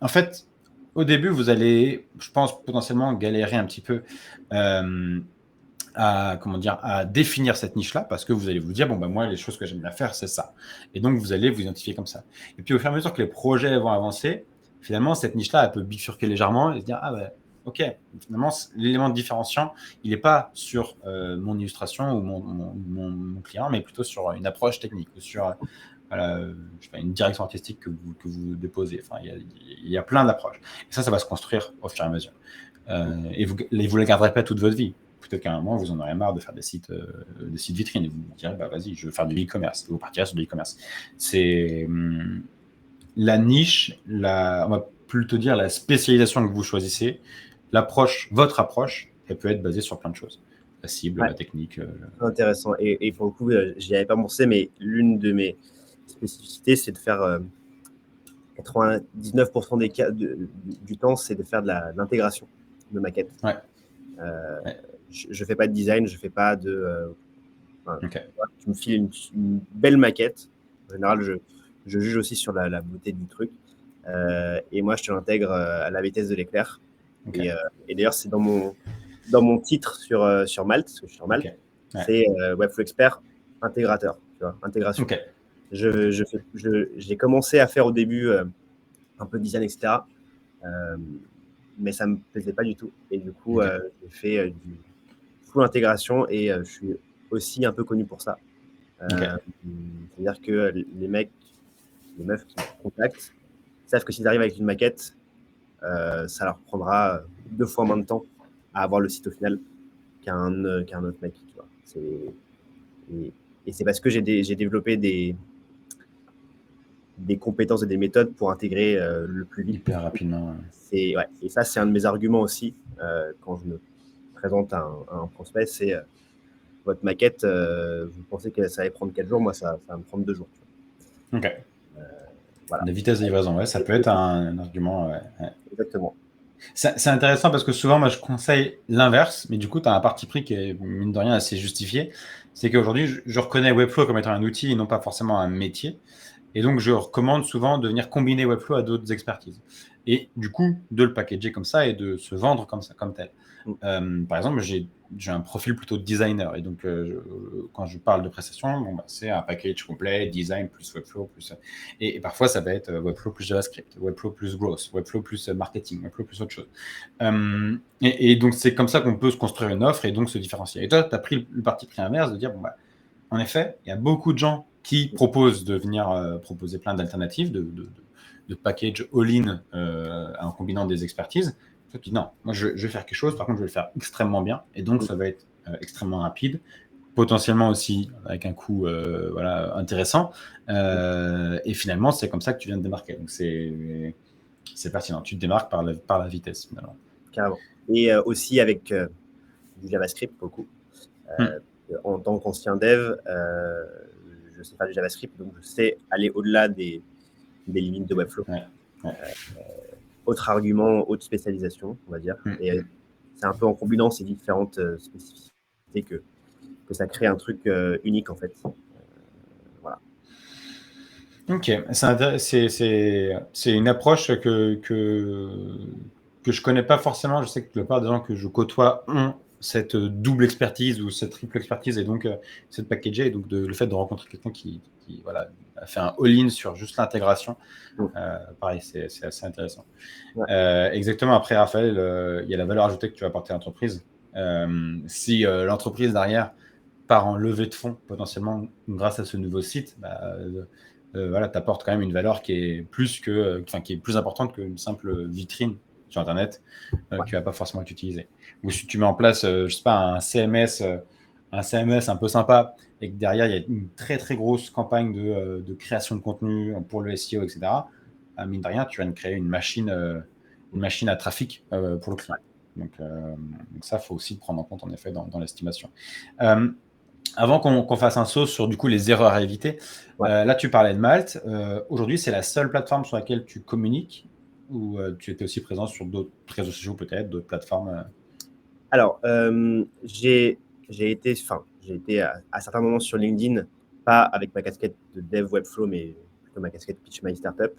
En fait, au début, vous allez, je pense, potentiellement galérer un petit peu à définir cette niche-là, parce que vous allez vous dire, bon, ben moi, les choses que j'aime bien faire, c'est ça. Et donc, vous allez vous identifier comme ça. Et puis, au fur et à mesure que les projets vont avancer, finalement, cette niche-là, elle peut bifurquer légèrement et se dire, ah ben, OK, finalement, l'élément de différenciant, il n'est pas sur mon illustration ou mon client, mais plutôt sur une approche technique ou sur voilà, je sais pas, une direction artistique que vous déposez. Enfin, il y a plein d'approches. Et ça va se construire au fur et à mesure. Et vous ne la garderez pas toute votre vie. peut-être qu'à un moment, vous en aurez marre de faire des sites vitrines. Et vous vous direz, bah, vas-y, je veux faire de l'e-commerce. Et vous partirez sur de l'e-commerce. C'est la niche, on va plutôt dire la spécialisation que vous choisissez, votre approche, elle peut être basée sur plein de choses. La cible, Ouais. la technique. Intéressant. Et pour le coup, j'y avais pas pensé, mais l'une de mes spécificités, c'est de faire 99% du temps, c'est de faire de l'intégration de maquettes. Ouais. Euh, Ouais. je fais pas de design, je fais pas de. Ok. Tu me files une belle maquette. En général, je juge aussi sur la beauté du truc. Et moi, je te l'intègre à la vitesse de l'éclair. Ok. Et d'ailleurs, c'est dans mon titre sur Malte, parce que je suis sur Malte, Ok. Ouais. c'est Webflow Expert intégrateur, tu vois, intégration. Ok. J'ai commencé à faire au début un peu de design, etc. Mais ça me plaisait pas du tout. Et du coup, Ok. j'ai fait du full intégration et je suis aussi un peu connu pour ça. Ok. C'est-à-dire que les mecs, les meufs qui me contactent savent que s'ils arrivent avec une maquette, ça leur prendra 2 fois moins de temps à avoir le site au final qu'un autre mec. Tu vois. Et c'est parce que j'ai développé des compétences et des méthodes pour intégrer le plus vite. Hyper rapidement. Ouais. Et ça, c'est un de mes arguments aussi quand je me présente à un prospect, c'est votre maquette, vous pensez que ça allait prendre 4 jours, moi, ça va me prendre 2 jours. Ok. Voilà. La vitesse de livraison, ouais, ça peut être un argument. Ouais. Exactement. C'est intéressant parce que souvent, moi, je conseille l'inverse, mais du coup, tu as un parti pris qui est, mine de rien, assez justifié. C'est qu'aujourd'hui, je reconnais Webflow comme étant un outil et non pas forcément un métier. Et donc, je recommande souvent de venir combiner Webflow à d'autres expertises. Et du coup, de le packager comme ça et de se vendre comme ça, comme tel. Par exemple, j'ai un profil plutôt de designer. Et donc, quand je parle de prestations, bon, bah, c'est un package complet, design plus Webflow. Et parfois, ça va être Webflow plus JavaScript, Webflow plus Growth, Webflow plus marketing, Webflow plus autre chose. Et donc, c'est comme ça qu'on peut se construire une offre et donc se différencier. Et toi, tu as pris le parti pris inverse de dire, bon, bah, en effet, il y a beaucoup de gens qui proposent de venir proposer plein d'alternatives, de package all-in en combinant des expertises. Toi, tu dis non, moi je vais faire quelque chose, par contre je vais le faire extrêmement bien, et donc ça va être extrêmement rapide, potentiellement aussi avec un coût intéressant, et finalement c'est comme ça que tu viens de démarquer. Donc c'est pertinent, tu te démarques par la vitesse finalement. Carrément. Et aussi avec du JavaScript, beaucoup. En tant qu'ancien dev, je sais faire du JavaScript, donc je sais aller au-delà des limites de Webflow. Ouais. Autre argument, autre spécialisation, on va dire. Et c'est un peu en combinant ces différentes spécificités que ça crée un truc unique, en fait. Voilà. Ok, c'est une approche que je connais pas forcément. Je sais que la plupart des gens que je côtoie ont cette double expertise ou cette triple expertise et donc cette packagée. Et donc le fait de rencontrer quelqu'un qui voilà, a fait un all-in sur juste l'intégration, pareil, c'est assez intéressant. Ouais. Exactement. Après, Raphaël, il y a la valeur ajoutée que tu vas apporter à l'entreprise. Si l'entreprise derrière part en levée de fonds potentiellement grâce à ce nouveau site, voilà, tu apportes quand même une valeur qui est qui est plus importante qu'une simple vitrine sur Internet qui va pas forcément être utilisée. Ou si tu mets en place, je sais pas, un CMS un peu sympa et que derrière il y a une très très grosse campagne de création de contenu pour le SEO, etc. Mine de rien, tu vas créer une machine à trafic pour le client. Donc ça, faut aussi le prendre en compte en effet dans l'estimation. Avant qu'on fasse un saut sur du coup les erreurs à éviter, là tu parlais de Malte. Aujourd'hui, c'est la seule plateforme sur laquelle tu communiques ou tu étais aussi présent sur d'autres réseaux sociaux peut-être, d'autres plateformes Alors, j'ai été à certains moments sur LinkedIn, pas avec ma casquette de dev Webflow, mais plutôt ma casquette Pitch My Startup.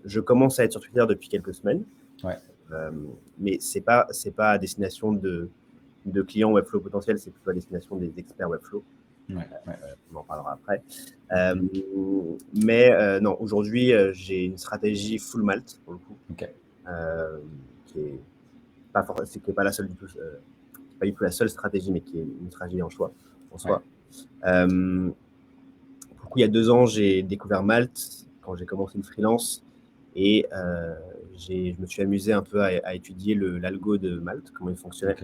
Je commence à être sur Twitter depuis quelques semaines, mais c'est pas à destination de clients Webflow potentiels, c'est plutôt à destination des experts Webflow. On en parlera après. Mais non, aujourd'hui, j'ai une stratégie full Malte, pour le coup, qui est pas la seule du tout, pas du tout la seule stratégie, mais qui est une stratégie en soi. Du coup, il y a 2 ans, j'ai découvert Malte quand j'ai commencé le freelance et je me suis amusé un peu à étudier l'algo de Malte, comment il fonctionnait.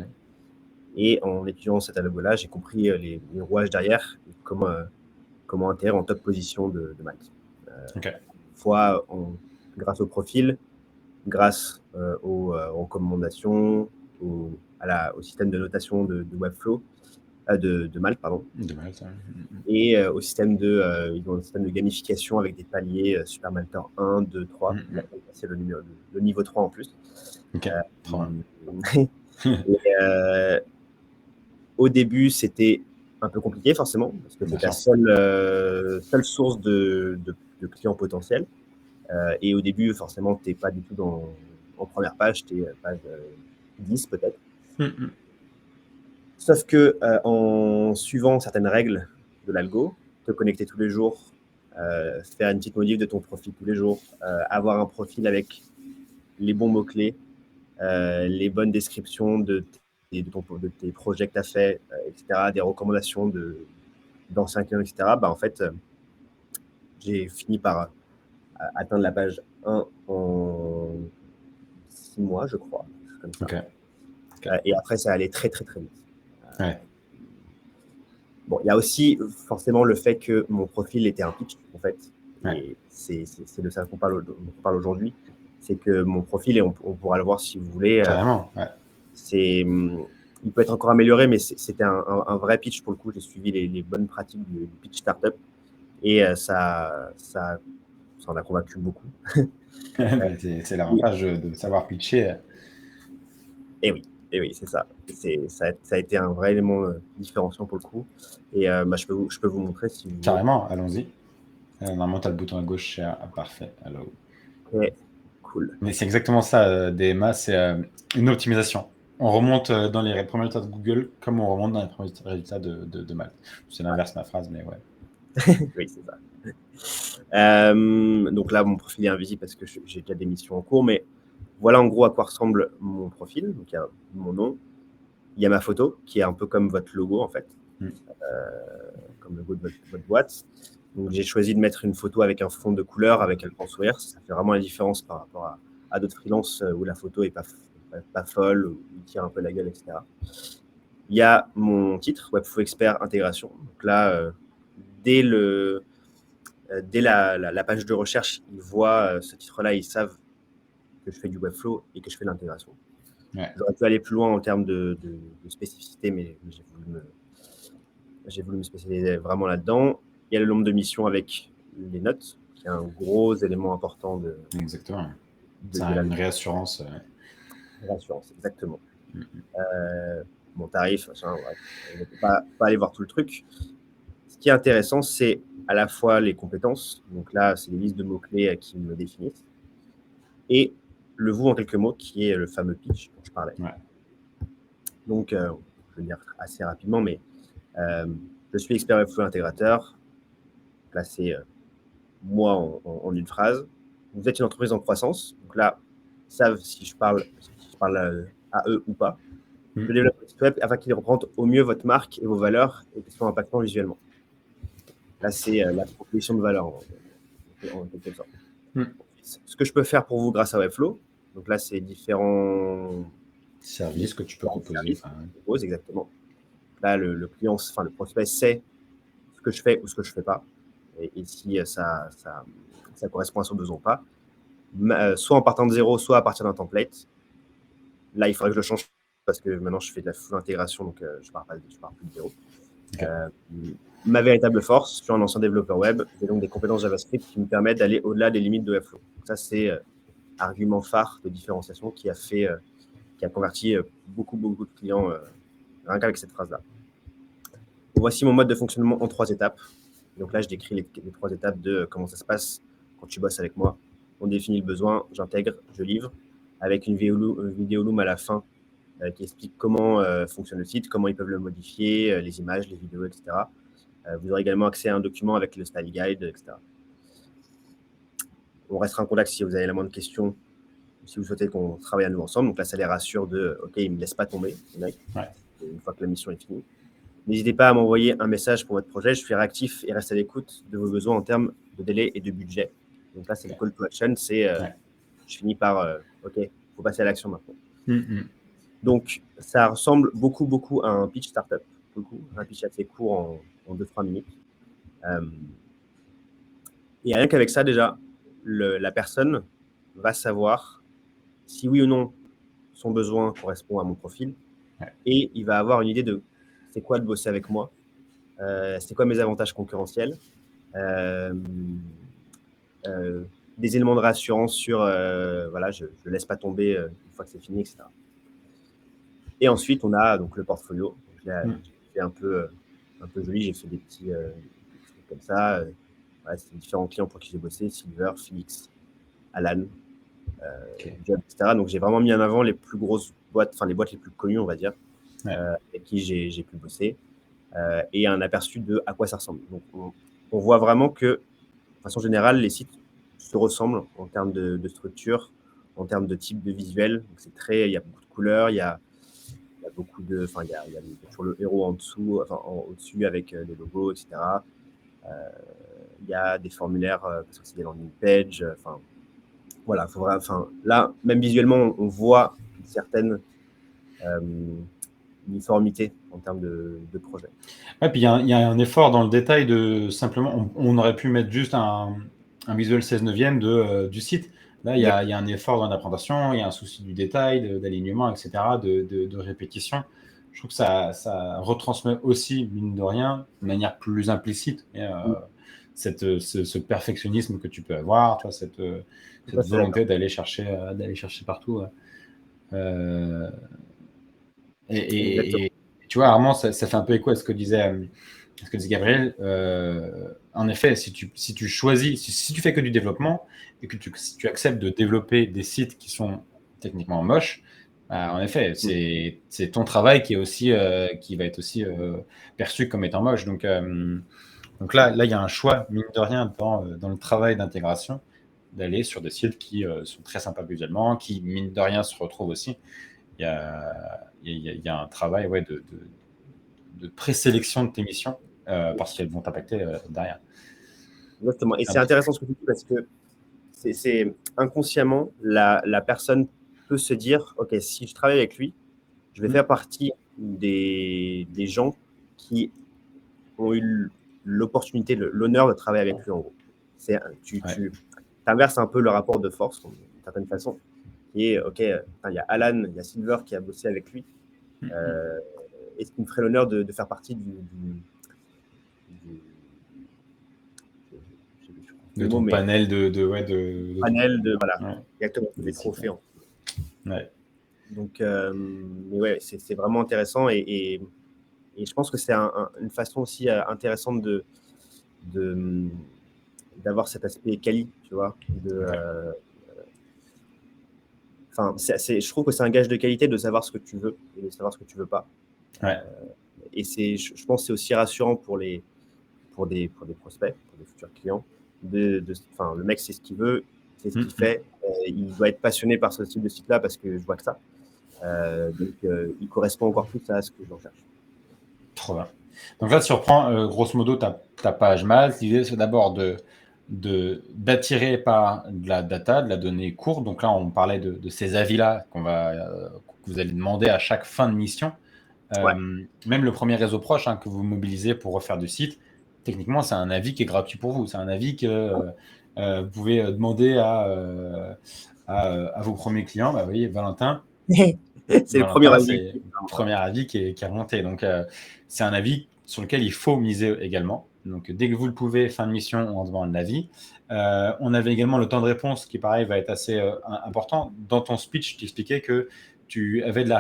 Et en étudiant cet algo-là, j'ai compris les rouages derrière et comment atterrir en top position de Malte. Ok. Grâce au profil, grâce aux recommandations, au système de notation de Webflow, de Malte, pardon, Dommage, ça. et ils ont un système de gamification avec des paliers Super Malteur 1, 2, 3. Là, c'est le niveau 3 en plus. Ok, trop bien. Au début, c'était un peu compliqué, forcément, parce que Bien c'est ta sûr. seule source de clients potentiels. Et au début, forcément, tu n'es pas du tout en première page, tu es page 10 peut-être. Sauf que en suivant certaines règles de l'algo, te connecter tous les jours, faire une petite modif de ton profil tous les jours, avoir un profil avec les bons mots-clés, les bonnes descriptions de tes projets que tu as fait, etc., des recommandations d'anciens clients, etc., en fait, j'ai fini par atteindre la page 1 en 6 mois, je crois, comme ça. Ok. Et après, ça allait très, très, très vite. Ouais. Bon, il y a aussi forcément le fait que mon profil était un pitch, en fait. Ouais. Et c'est de ça qu'on parle aujourd'hui. C'est que mon profil, et on pourra le voir si vous voulez, Carrément. Ouais. il peut être encore amélioré, mais c'était un vrai pitch pour le coup. J'ai suivi les bonnes pratiques du pitch startup et ça en a convaincu beaucoup. C'est l'avantage de savoir pitcher. Et oui, c'est ça. Ça a été un vrai élément différenciant pour le coup. Et je peux vous montrer si vous voulez. Carrément, allons-y. Normalement, tu as le bouton à gauche, share. Ah, parfait. Alors, Ouais, cool. mais c'est exactement ça, DMA, c'est une optimisation. On remonte dans les premiers résultats de Google comme on remonte dans les premiers résultats de Malte. C'est l'inverse de ma phrase, mais ouais. Oui, c'est ça. Donc là, mon profil est invisible parce que j'ai déjà des missions en cours, mais voilà en gros à quoi ressemble mon profil. Donc il y a mon nom, il y a ma photo qui est un peu comme votre logo en fait, comme le logo de votre boîte. Donc j'ai choisi de mettre une photo avec un fond de couleur, avec un grand sourire. Ça fait vraiment la différence par rapport à d'autres freelances où la photo est pas folle, où il tire un peu la gueule, etc. Il y a mon titre, Webflow Expert Intégration. Donc là, dès la page de recherche, ils voient ce titre-là, ils savent que je fais du Webflow et que je fais de l'intégration. Ouais. J'aurais pu aller plus loin en termes de spécificité, mais j'ai voulu me spécialiser vraiment là-dedans. Il y a le nombre de missions avec les notes, qui est un gros élément important de Exactement. C'est la une réassurance. réassurance, exactement. Mon tarif, machin, bref. Je ne peux pas aller voir tout le truc. Ce qui est intéressant, c'est à la fois les compétences, donc là, c'est les listes de mots-clés qui me définissent, et le vous en quelques mots, qui est le fameux pitch dont je parlais. Ouais. Donc, je vais le dire assez rapidement, mais je suis expert Webflow intégrateur. Là, c'est moi en une phrase. Vous êtes une entreprise en croissance. Donc là, ils savent si je parle à eux ou pas. Je développe un site web afin qu'il représente au mieux votre marque et vos valeurs et qu'il soit impactant visuellement. Là, c'est la proposition de valeur en quelque sorte. Ce que je peux faire pour vous grâce à Webflow, donc là, c'est différents Service que tu peux proposer. services que je propose, exactement. Là, le client, enfin le prospect sait ce que je fais ou ce que je ne fais pas, et si ça correspond à son besoin ou pas. Soit en partant de zéro, soit à partir d'un template. Là, il faudrait que je le change parce que maintenant, je fais de la full intégration, donc je pars plus de zéro. Okay. Ma véritable force, je suis un ancien développeur web, j'ai donc des compétences JavaScript qui me permettent d'aller au-delà des limites de Webflow. Donc ça, c'est argument phare de différenciation qui a converti beaucoup de clients rien qu'avec cette phrase-là. Voici mon mode de fonctionnement en 3 étapes. Donc là, je décris les 3 étapes de comment ça se passe quand tu bosses avec moi. On définit le besoin, j'intègre, je livre, avec une vidéo loom à la fin qui explique comment fonctionne le site, comment ils peuvent le modifier, les images, les vidéos, etc. Vous aurez également accès à un document avec le style guide, etc. On restera en contact si vous avez la moindre question, si vous souhaitez qu'on travaille à nouveau ensemble. Donc là, ça les rassure de « OK, ils ne me laissent pas tomber, les mecs, une fois que la mission est finie ». N'hésitez pas à m'envoyer un message pour votre projet. Je suis réactif et reste à l'écoute de vos besoins en termes de délai et de budget. Donc là, c'est le call to action. C'est je finis par OK, il faut passer à l'action maintenant. Donc, ça ressemble beaucoup à un pitch startup, un pitch assez court en 2-3 minutes. Et rien qu'avec ça, déjà, la personne va savoir si oui ou non son besoin correspond à mon profil. Ouais. Et il va avoir une idée de c'est quoi de bosser avec moi, c'est quoi mes avantages concurrentiels, des éléments de rassurance sur voilà, je ne laisse pas tomber une fois que c'est fini, etc. Et ensuite, on a donc le portfolio. J'ai fait un peu joli, j'ai fait des petits trucs comme ça. Ouais, c'est différents clients pour qui j'ai bossé, Silver, Felix, Alan, Job, etc. Donc j'ai vraiment mis en avant les plus grosses boîtes, enfin les boîtes les plus connues, on va dire, avec qui j'ai pu bosser, et un aperçu de à quoi ça ressemble. Donc on voit vraiment que, de façon générale, les sites se ressemblent en termes de structure, en termes de type de visuel. Donc c'est très, il y a beaucoup de couleurs, il y a beaucoup de, enfin il y a toujours le héros en dessous, enfin au-dessus avec des logos, etc. Il y a des formulaires parce que c'est des landing pages. Enfin voilà, là même visuellement on voit une certaine uniformité en termes de projet. Ouais, puis il y a un effort dans le détail de simplement, on aurait pu mettre juste un visuel 16/9 du site. Là, il y a un effort dans la présentation, il y a un souci du détail, d'alignement, etc., de répétition. Je trouve que ça retransmet aussi, mine de rien, de manière plus implicite, ce perfectionnisme que tu peux avoir, tu vois, cette volonté d'aller chercher partout. Et tu vois, Armand, ça fait un peu écho à ce que disait Gabriel. En effet, si tu choisis, si tu fais que du développement et que si tu acceptes de développer des sites qui sont techniquement moches, en effet, c'est ton travail qui va être aussi perçu comme étant moche. Donc là, il y a un choix, mine de rien, dans le travail d'intégration, d'aller sur des sites qui sont très sympas visuellement, qui, mine de rien, se retrouvent aussi. Il y a un travail de présélection de tes missions parce qu'elles vont t'impacter derrière. Exactement. Et c'est intéressant ce que tu dis parce que c'est inconsciemment, la personne peut se dire, OK, si je travaille avec lui, je vais faire partie des gens qui ont eu l'opportunité, l'honneur de travailler avec lui, en gros. Tu inverses un peu le rapport de force, d'une certaine façon, qui est, OK, il y a Alan, il y a Silver qui a bossé avec lui. Est-ce qu'il me ferait l'honneur de faire partie de ton panel panel de voilà, exactement, des trophées. Donc, mais ouais, c'est vraiment intéressant et je pense que c'est une façon aussi intéressante d'avoir cet aspect quali, tu vois. Enfin, je trouve que c'est un gage de qualité de savoir ce que tu veux et de savoir ce que tu veux pas. Et je pense que c'est aussi rassurant pour des prospects, pour des futurs clients. Le mec sait ce qu'il veut, c'est ce qu'il fait. Il doit être passionné par ce type de site-là parce que je vois que ça. Donc, il correspond encore plus à ce que je recherche. Trop bien. Donc là, tu reprends grosso modo ta page Malte. L'idée, c'est d'abord d'attirer par de la data, de la donnée courte. Donc là, on parlait de ces avis-là que vous allez demander à chaque fin de mission. Même le premier réseau proche que vous mobilisez pour refaire du site, techniquement, c'est un avis qui est gratuit pour vous. C'est un avis que vous pouvez demander à vos premiers clients. Vous voyez, Valentin. C'est le premier avis. Le premier avis qui est remonté. Donc, c'est un avis sur lequel il faut miser également. Donc, dès que vous le pouvez, fin de mission, on demande l'avis. On avait également le temps de réponse qui, pareil, va être assez important. Dans ton speech, tu expliquais que tu avais de la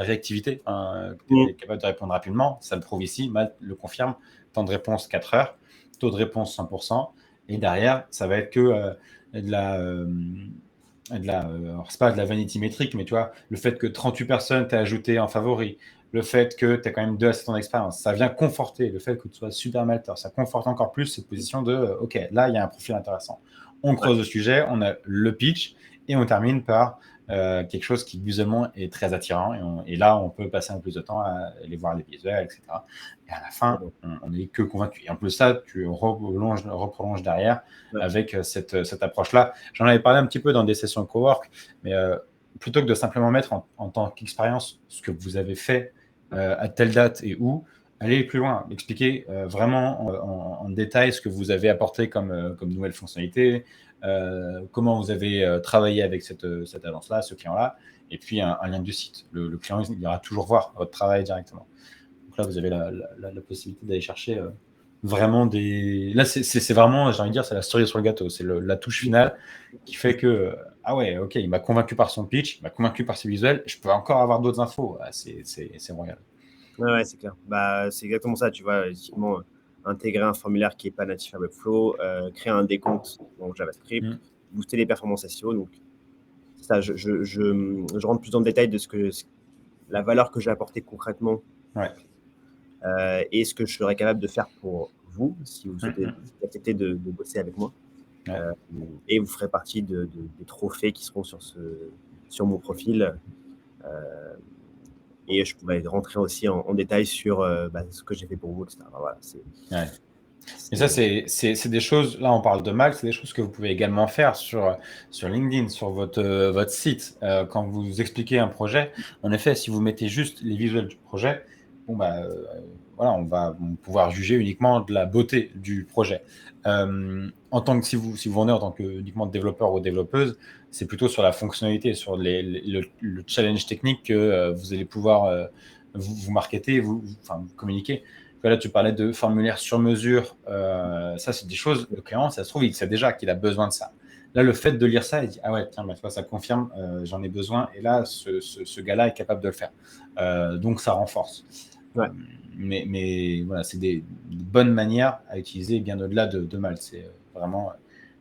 réactivité, que tu étais capable de répondre rapidement. Ça le prouve ici, Malte le confirme. Temps de réponse 4 heures, taux de réponse 100%. Et derrière, ça va être que de la... alors c'est pas de la vanity métrique, mais tu vois, le fait que 38 personnes t'aient ajouté en favori, le fait que tu as quand même 2 à 7 ans d'expérience, ça vient conforter le fait que tu sois super malteur. Ça conforte encore plus cette position de OK, là, il y a un profil intéressant. On creuse le sujet, on a le pitch et on termine par quelque chose qui visuellement est très attirant. Et là, on peut passer un peu plus de temps à aller voir les visuels, etc. Et à la fin, on n'est que convaincu. Et en plus, ça, tu reprolonges derrière avec cette approche-là. J'en avais parlé un petit peu dans des sessions cowork, mais plutôt que de simplement mettre en tant qu'expérience ce que vous avez fait à telle date et où, allez plus loin, expliquez vraiment en détail ce que vous avez apporté comme nouvelle fonctionnalité, comment vous avez travaillé avec cette agence-là, ce client-là, et puis un lien du site. Le client, il ira toujours voir votre travail directement. Donc là, vous avez la possibilité d'aller chercher vraiment des. Là, c'est vraiment, j'ai envie de dire, c'est la cerise sur le gâteau. C'est la touche finale qui fait que, ah ouais, ok, il m'a convaincu par son pitch, il m'a convaincu par ses visuels, je peux encore avoir d'autres infos. Ah, c'est royal. Ouais, c'est clair. Bah, c'est exactement ça, tu vois. Effectivement, intégrer un formulaire qui n'est pas natif à Webflow, créer un décompte en JavaScript, booster les performances SEO. Donc, ça, je rentre plus dans le détail de la valeur que j'ai apportée concrètement Ouais. et ce que je serais capable de faire pour vous, si vous souhaitez accepter de bosser avec moi. Ouais. Et vous ferez partie des trophées qui seront sur mon profil. Et je pourrais rentrer aussi en détail sur ce que j'ai fait pour vous, etc. Voilà, Ouais. Et ça, c'est des choses, là on parle de Mac, c'est des choses que vous pouvez également faire sur LinkedIn, sur votre site. Quand vous expliquez un projet, en effet, si vous mettez juste les visuels du projet, bon, voilà, on va pouvoir juger uniquement de la beauté du projet. En tant que, si vous vendez en tant que uniquement développeur ou développeuse, c'est plutôt sur la fonctionnalité, sur le challenge technique que vous allez pouvoir vous marketer, vous communiquer. Là, tu parlais de formulaire sur mesure. Ça, c'est des choses, le client, ça se trouve, il sait déjà qu'il a besoin de ça. Là, le fait de lire ça, il dit, ah ouais, tiens, ça confirme, j'en ai besoin. Et là, ce gars-là est capable de le faire. Donc, ça renforce. Ouais. Mais voilà, c'est des bonnes manières à utiliser bien au-delà de mal. C'est vraiment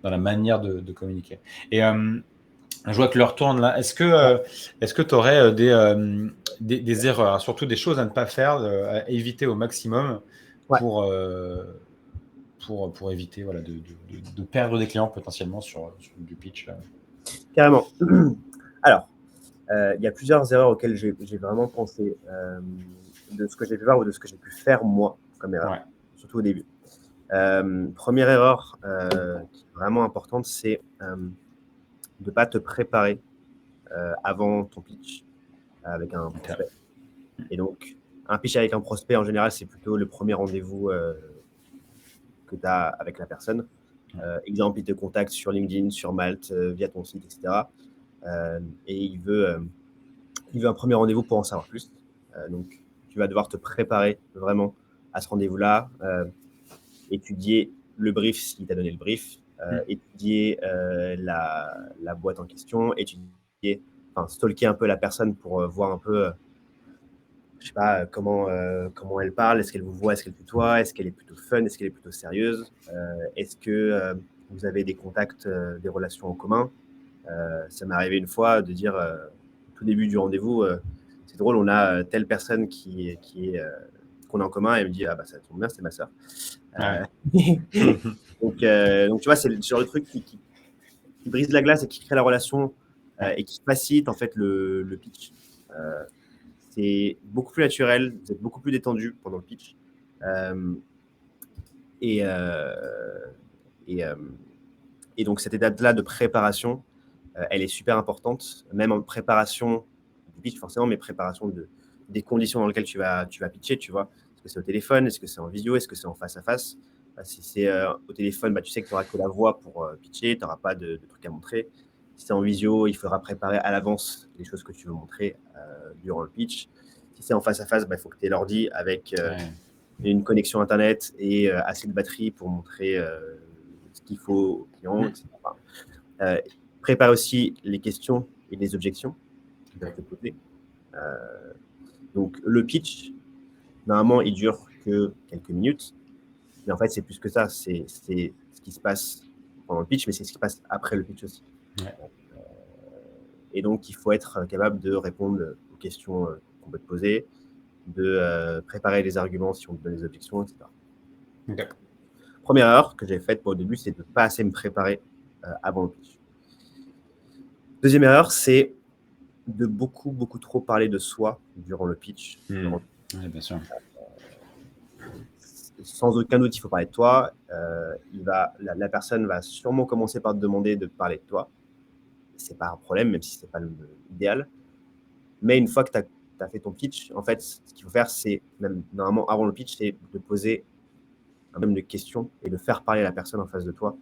dans la manière de communiquer. Et je vois que l'heure tourne là. Est-ce que tu aurais des erreurs, surtout des choses à ne pas faire, à éviter au maximum Ouais. pour éviter voilà, de perdre des clients potentiellement sur du pitch Carrément. Alors, il y a plusieurs erreurs auxquelles j'ai vraiment pensé de ce que j'ai pu voir ou de ce que j'ai pu faire moi comme erreur, Ouais. surtout au début. Première erreur qui est vraiment importante, c'est de ne pas te préparer avant ton pitch avec un prospect. Et donc, un pitch avec un prospect, en général, c'est plutôt le premier rendez-vous que tu as avec la personne. Exemple, il te contacte sur LinkedIn, sur Malte, via ton site, etc. Et il veut un premier rendez-vous pour en savoir plus. Donc, tu vas devoir te préparer vraiment à ce rendez-vous-là, étudier le brief s'il t'a donné le brief, étudier la boîte en question, stalker un peu la personne pour voir un peu, je sais pas, comment elle parle, est-ce qu'elle vous voit, est-ce qu'elle tutoie, est-ce qu'elle est plutôt fun, est-ce qu'elle est plutôt sérieuse, est-ce que vous avez des contacts, des relations en commun. Ça m'est arrivé une fois de dire au tout début du rendez-vous, c'est drôle, on a telle personne qu'on a en commun, et elle me dit, ah bah ça tombe bien, c'est ma sœur. Donc, tu vois, c'est le genre de truc qui brise la glace et qui crée la relation et qui facilite en fait le pitch. C'est beaucoup plus naturel, vous êtes beaucoup plus détendu pendant le pitch. Et donc, cette étape-là de préparation, elle est super importante, même en préparation du pitch forcément, mais préparation des conditions dans lesquelles tu vas pitcher, tu vois. Est-ce que c'est au téléphone? Est-ce que c'est en visio? Est-ce que c'est en face à face? Si c'est au téléphone, tu sais que tu n'auras que la voix pour pitcher, tu n'auras pas de trucs à montrer. Si c'est en visio, il faudra préparer à l'avance les choses que tu veux montrer durant le pitch. Si c'est en face à face, il faut que tu aies l'ordi avec une connexion Internet et assez de batterie pour montrer ce qu'il faut aux clients, etc. Prépare aussi les questions et les objections qui peuvent te poser. Donc, le pitch, normalement, il dure que quelques minutes. Mais en fait, c'est plus que ça. C'est ce qui se passe pendant le pitch, mais c'est ce qui se passe après le pitch aussi. Ouais. Et donc, il faut être capable de répondre aux questions qu'on peut te poser, de préparer les arguments si on te donne des objections, etc. Okay. Première erreur que j'ai faite au début, c'est de ne pas assez me préparer avant le pitch. Deuxième erreur, c'est de beaucoup, beaucoup trop parler de soi durant le pitch. Oui, bien sûr. Sans aucun doute, il faut parler de toi. La personne va sûrement commencer par te demander de parler de toi. c'est pas un problème, même si c'est pas l'idéal. Mais une fois que tu as fait ton pitch, en fait, ce qu'il faut faire, c'est même normalement avant le pitch, c'est de poser un même de questions et de faire parler la personne en face de toi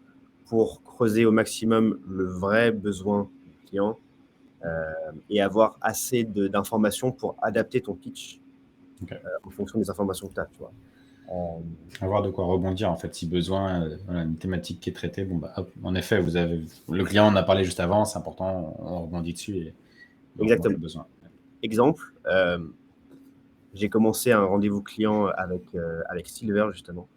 pour creuser au maximum le vrai besoin du client et avoir assez d'informations pour adapter ton pitch en fonction des informations que tu as, tu vois. Avoir de quoi rebondir en fait si besoin, voilà, une thématique qui est traitée, bon bah hop, en effet, vous avez le client en a parlé juste avant, c'est important, on rebondit dessus et on rebondit le Exactement. besoin. Exemple, j'ai commencé un rendez-vous client avec Silver justement.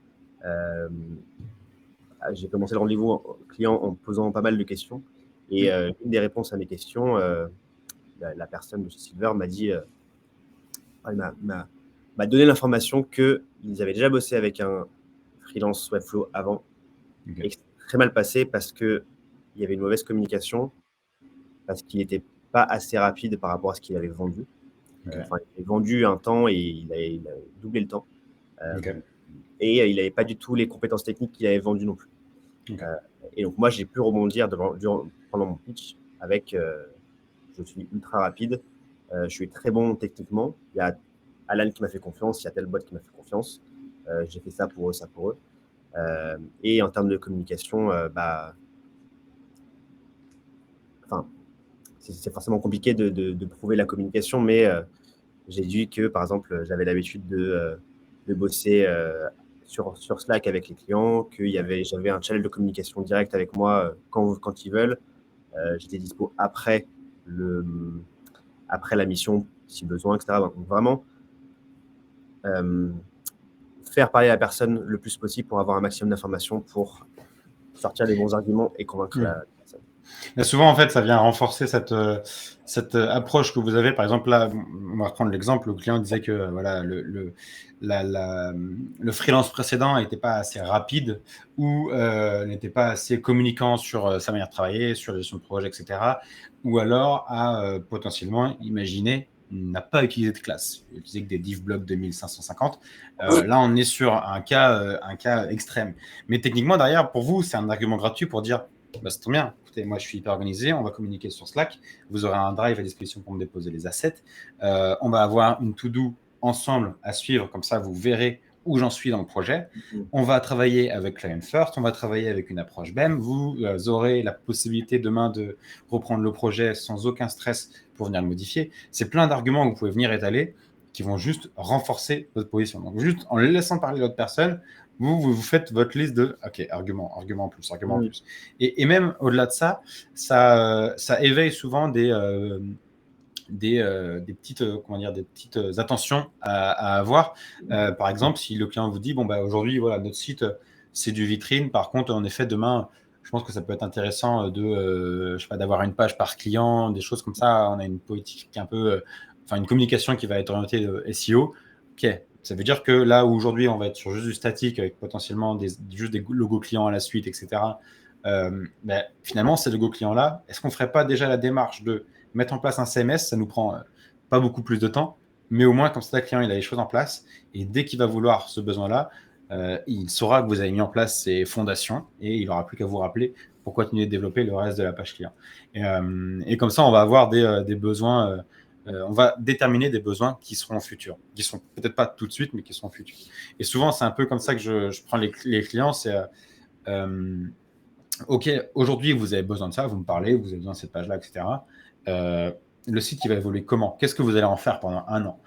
J'ai commencé le rendez-vous client en posant pas mal de questions et une des réponses à mes questions, la personne de chez Silver m'a dit, m'a donné l'information qu'ils avaient déjà bossé avec un freelance Webflow avant et que c'était très mal passé parce qu'il y avait une mauvaise communication, parce qu'il n'était pas assez rapide par rapport à ce qu'il avait vendu. Enfin, il avait vendu un temps et il a doublé le temps. Et il n'avait pas du tout les compétences techniques qu'il avait vendues non plus. Et donc, moi, j'ai pu rebondir pendant mon pitch avec je suis ultra rapide, je suis très bon techniquement. Il y a Alan qui m'a fait confiance, il y a tel bot qui m'a fait confiance. J'ai fait ça pour eux, ça pour eux. Et en termes de communication, c'est forcément compliqué de prouver la communication, mais j'ai dit que, par exemple, j'avais l'habitude de bosser sur Slack avec les clients, j'avais un channel de communication direct avec moi quand ils veulent. J'étais dispo après la mission, si besoin, etc. Donc, vraiment, faire parler la personne le plus possible pour avoir un maximum d'informations pour sortir des bons arguments et convaincre la personne. Mais souvent, en fait, ça vient renforcer cette approche que vous avez. Par exemple, là, on va reprendre l'exemple. Le client disait que voilà, le freelance précédent n'était pas assez rapide ou n'était pas assez communicant sur sa manière de travailler, sur la gestion de projet, etc. Ou alors a potentiellement imaginé n'a pas utilisé de classe. Il utilisait que des div blocks 2550. Là, on est sur un cas extrême. Mais techniquement, derrière, pour vous, c'est un argument gratuit pour dire bah, c'est trop bien. Écoutez, moi, je suis hyper organisé. On va communiquer sur Slack. Vous aurez un drive à disposition pour me déposer les assets. On va avoir une to-do ensemble à suivre. Comme ça, vous verrez où j'en suis dans le projet. On va travailler avec Client First. On va travailler avec une approche BEM. Vous aurez la possibilité demain de reprendre le projet sans aucun stress pour venir le modifier. C'est plein d'arguments que vous pouvez venir étaler qui vont juste renforcer votre position. Donc, juste en laissant parler l'autre personne, vous faites votre liste de argument en plus. Et même au-delà de ça, ça éveille souvent des petites attentions à avoir. Par exemple, si le client vous dit bon bah aujourd'hui voilà notre site c'est du vitrine, par contre en effet demain je pense que ça peut être intéressant d'avoir une page par client, des choses comme ça. On a une politique un peu une communication qui va être orientée SEO. Ok, ça veut dire que là où aujourd'hui on va être sur juste du statique avec potentiellement juste des logos clients à la suite, etc. Finalement ces logos clients là, est-ce qu'on ferait pas déjà la démarche de mettre en place un CMS? Ça nous prend pas beaucoup plus de temps, mais au moins comme ça le client il a les choses en place et dès qu'il va vouloir ce besoin là, il saura que vous avez mis en place ces fondations et il n'aura plus qu'à vous rappeler pour continuer de développer le reste de la page client. Et comme ça, on va avoir des besoins, on va déterminer des besoins qui seront futurs, qui sont peut-être pas tout de suite, mais qui seront futurs. Et souvent, c'est un peu comme ça que je prends les clients, c'est OK, aujourd'hui, vous avez besoin de ça, vous me parlez, vous avez besoin de cette page-là, etc. Le site, il va évoluer comment? Qu'est-ce que vous allez en faire pendant 1 an?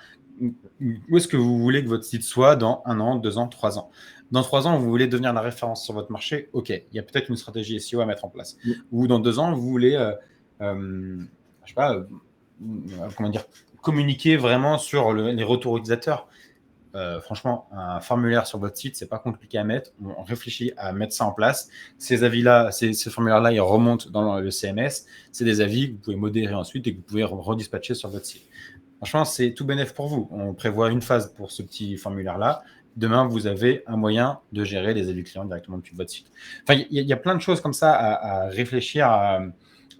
Où est-ce que vous voulez que votre site soit dans 1 an, 2 ans, 3 ans? Dans 3 ans, vous voulez devenir la référence sur votre marché? OK, il y a peut-être une stratégie SEO à mettre en place. Ou dans 2 ans, vous voulez, communiquer vraiment sur les retours utilisateurs. Franchement, un formulaire sur votre site, c'est pas compliqué à mettre. On réfléchit à mettre ça en place. Ces avis-là, ces formulaires-là, ils remontent dans le CMS. C'est des avis que vous pouvez modérer ensuite et que vous pouvez redispatcher sur votre site. Franchement, c'est tout bénéf pour vous. On prévoit une phase pour ce petit formulaire-là. Demain, vous avez un moyen de gérer les avis clients directement depuis votre site. Enfin, il y a plein de choses comme ça à réfléchir, à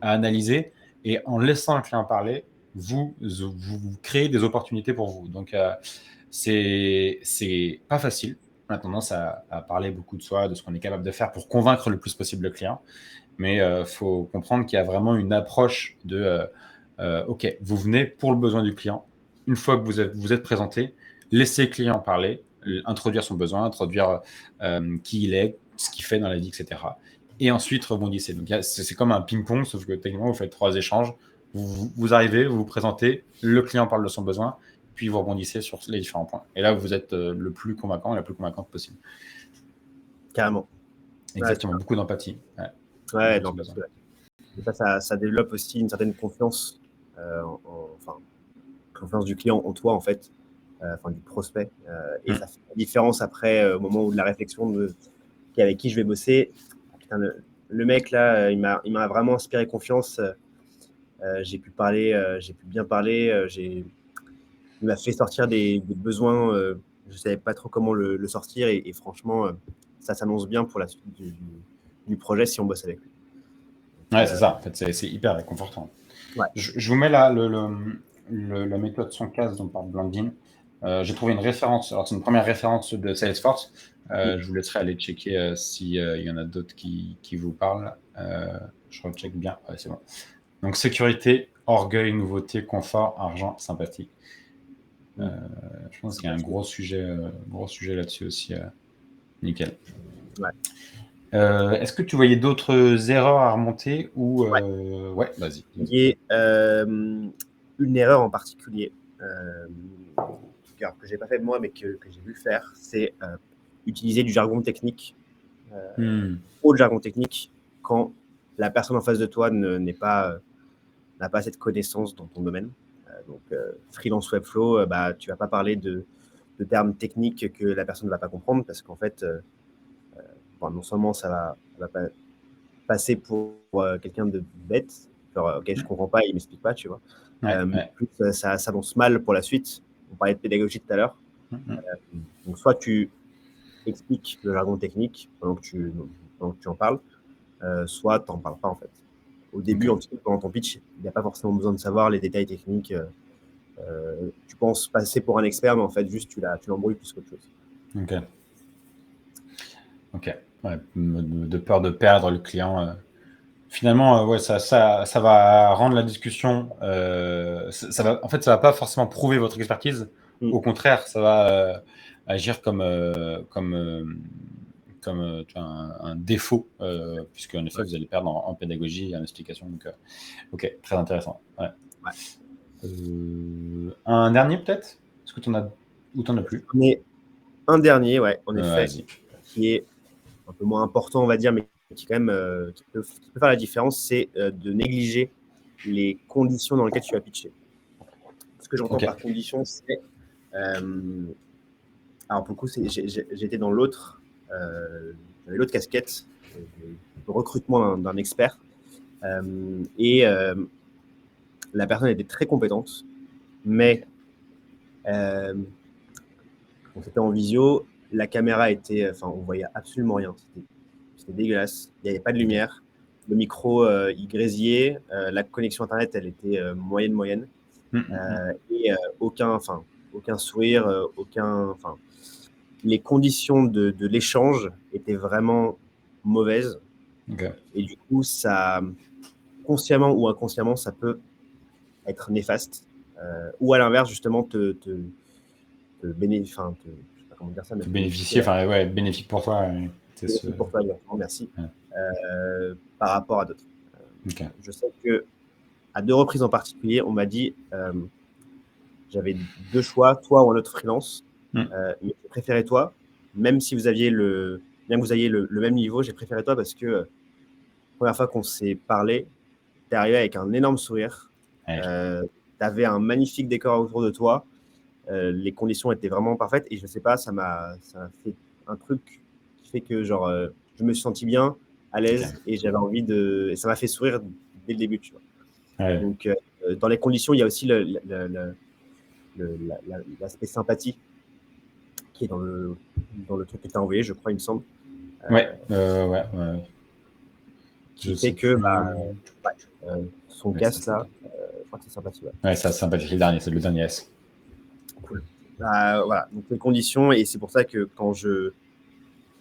analyser. Et en laissant le client parler, vous créez des opportunités pour vous. Donc, c'est pas facile. on a tendance à parler beaucoup de soi, de ce qu'on est capable de faire pour convaincre le plus possible le client. Mais il faut comprendre qu'il y a vraiment une approche de OK, vous venez pour le besoin du client. Une fois que vous êtes présenté, laissez le client parler, introduire son besoin, introduire qui il est, ce qu'il fait dans la vie, etc. Et ensuite rebondissez. Donc c'est comme un ping-pong, sauf que techniquement, vous faites 3 échanges. Vous arrivez, vous vous présentez, le client parle de son besoin, puis vous rebondissez sur les différents points. Et là, vous êtes le plus convaincant et la plus convaincante possible. Carrément. Exactement, beaucoup d'empathie. Ouais, non, parce que ça développe aussi une certaine confiance, confiance du client en toi, en fait, du prospect. Et ça fait la différence après, au moment où de la réflexion de avec qui je vais bosser. Putain, le mec, là, il m'a vraiment inspiré confiance. J'ai pu bien parler. Il m'a fait sortir des besoins. Je ne savais pas trop comment le sortir. Et franchement, ça s'annonce bien pour la suite du projet si on bosse avec lui. Ouais, c'est ça. En fait, c'est hyper réconfortant. Ouais. Je vous mets là la méthode 100 cases dont parle Blandine. J'ai trouvé une référence. Alors, c'est une première référence de Salesforce. Je vous laisserai aller checker s'il y en a d'autres qui vous parlent. Je recheck bien. Ouais, c'est bon. Donc, sécurité, orgueil, nouveauté, confort, argent, sympathie. Je pense qu'il y a un gros sujet là-dessus aussi. Nickel. Ouais. Est-ce que tu voyais d'autres erreurs à remonter ou ouais, vas-y. Il y a une erreur en particulier que j'ai pas fait moi, mais que j'ai vu faire, c'est utiliser du jargon technique, trop de jargon technique, quand la personne en face de toi n'a pas cette connaissance dans ton domaine. Donc, freelance Webflow, tu vas pas parler de termes techniques que la personne ne va pas comprendre, parce qu'en fait, non seulement ça va pas passer pour quelqu'un de bête, genre, ok, je comprends pas, il m'explique pas, tu vois. Plus ça s'annonce mal pour la suite. On parlait de pédagogie tout à l'heure. Donc, soit tu expliques le jargon technique pendant que tu en parles, soit tu n'en parles pas, en fait. Au début, en tout cas, pendant ton pitch, il n'y a pas forcément besoin de savoir les détails techniques. Tu penses passer pour un expert, mais en fait, juste tu l'embrouilles plus qu'autre chose. Ok. Ouais, de peur de perdre le client. Finalement, ouais, ça va rendre la discussion. Ça va pas forcément prouver votre expertise. Au contraire, ça va agir comme tu vois, un défaut, puisque en effet, vous allez perdre en pédagogie et en explication. Donc, ok, très intéressant. Ouais. Un dernier peut-être. Est-ce que tu en as ou t'en as plus? Mais un dernier, ouais, en effet, qui est un peu moins important, on va dire, mais qui quand même qui peut faire la différence, c'est de négliger les conditions dans lesquelles tu vas pitcher. Ce que j'entends par conditions, c'est alors pour le coup, j'étais dans j'avais l'autre casquette de recrutement d'un expert, et la personne était très compétente, mais on était en visio, la caméra était, on voyait absolument rien, c'était dégueulasse, il n'y avait pas de lumière, le micro il grésillait, la connexion internet elle était moyenne, et aucun sourire, les conditions de l'échange étaient vraiment mauvaises. Et du coup, ça, consciemment ou inconsciemment, ça peut être néfaste. Ou à l'inverse, justement, je sais pas comment dire ça, mais bénéficier, ouais, bénéfique pour toi. bénéfique pour toi, exactement, merci. Par rapport à d'autres. Je sais que à 2 reprises en particulier, on m'a dit j'avais 2 choix, toi ou un autre freelance, mais j'ai préféré toi, même si vous aviez le même niveau, j'ai préféré toi parce que la première fois qu'on s'est parlé, tu es arrivé avec un énorme sourire, tu avais un magnifique décor autour de toi, les conditions étaient vraiment parfaites et je sais pas, ça m'a fait un truc qui fait que genre je me suis senti bien, à l'aise et j'avais envie et ça m'a fait sourire dès le début, tu vois. Donc dans les conditions, il y a aussi l'aspect sympathie qui est dans le truc que tu as envoyé, je crois, il me semble. Ouais. Qui fait que son casse là, je crois que c'est sympathie. Ouais, ça, sympathie, c'est le dernier S. Cool. Voilà, donc les conditions, et c'est pour ça que quand je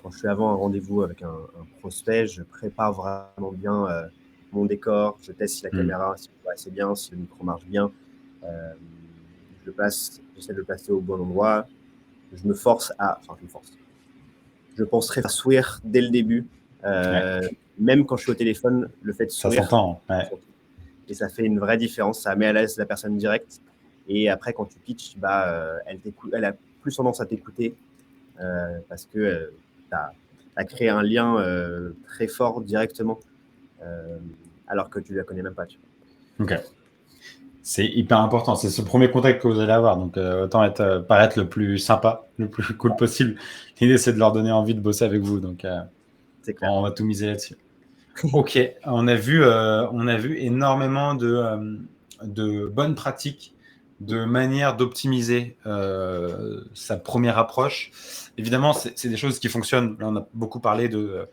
quand je suis avant un rendez-vous avec un prospect, je prépare vraiment bien mon décor, je teste si la caméra, si le voit assez bien, si le micro marche bien. J'essaie de le placer au bon endroit. Je penserai à sourire dès le début. Même quand je suis au téléphone, le fait de Ça sourire, s'entend. Ouais. et ça fait une vraie différence. Ça met à l'aise la personne directe. Et après, quand tu pitches, elle a plus tendance à t'écouter parce que tu as créé un lien très fort directement alors que tu ne la connais même pas. Tu vois. Ok. C'est hyper important. C'est ce premier contact que vous allez avoir. Donc, autant paraître le plus sympa, le plus cool possible. L'idée, c'est de leur donner envie de bosser avec vous. Donc, c'est clair. on va tout miser là-dessus. Ok. On a vu énormément de bonnes pratiques, de manières d'optimiser sa première approche. Évidemment, c'est des choses qui fonctionnent. Là, on a beaucoup parlé de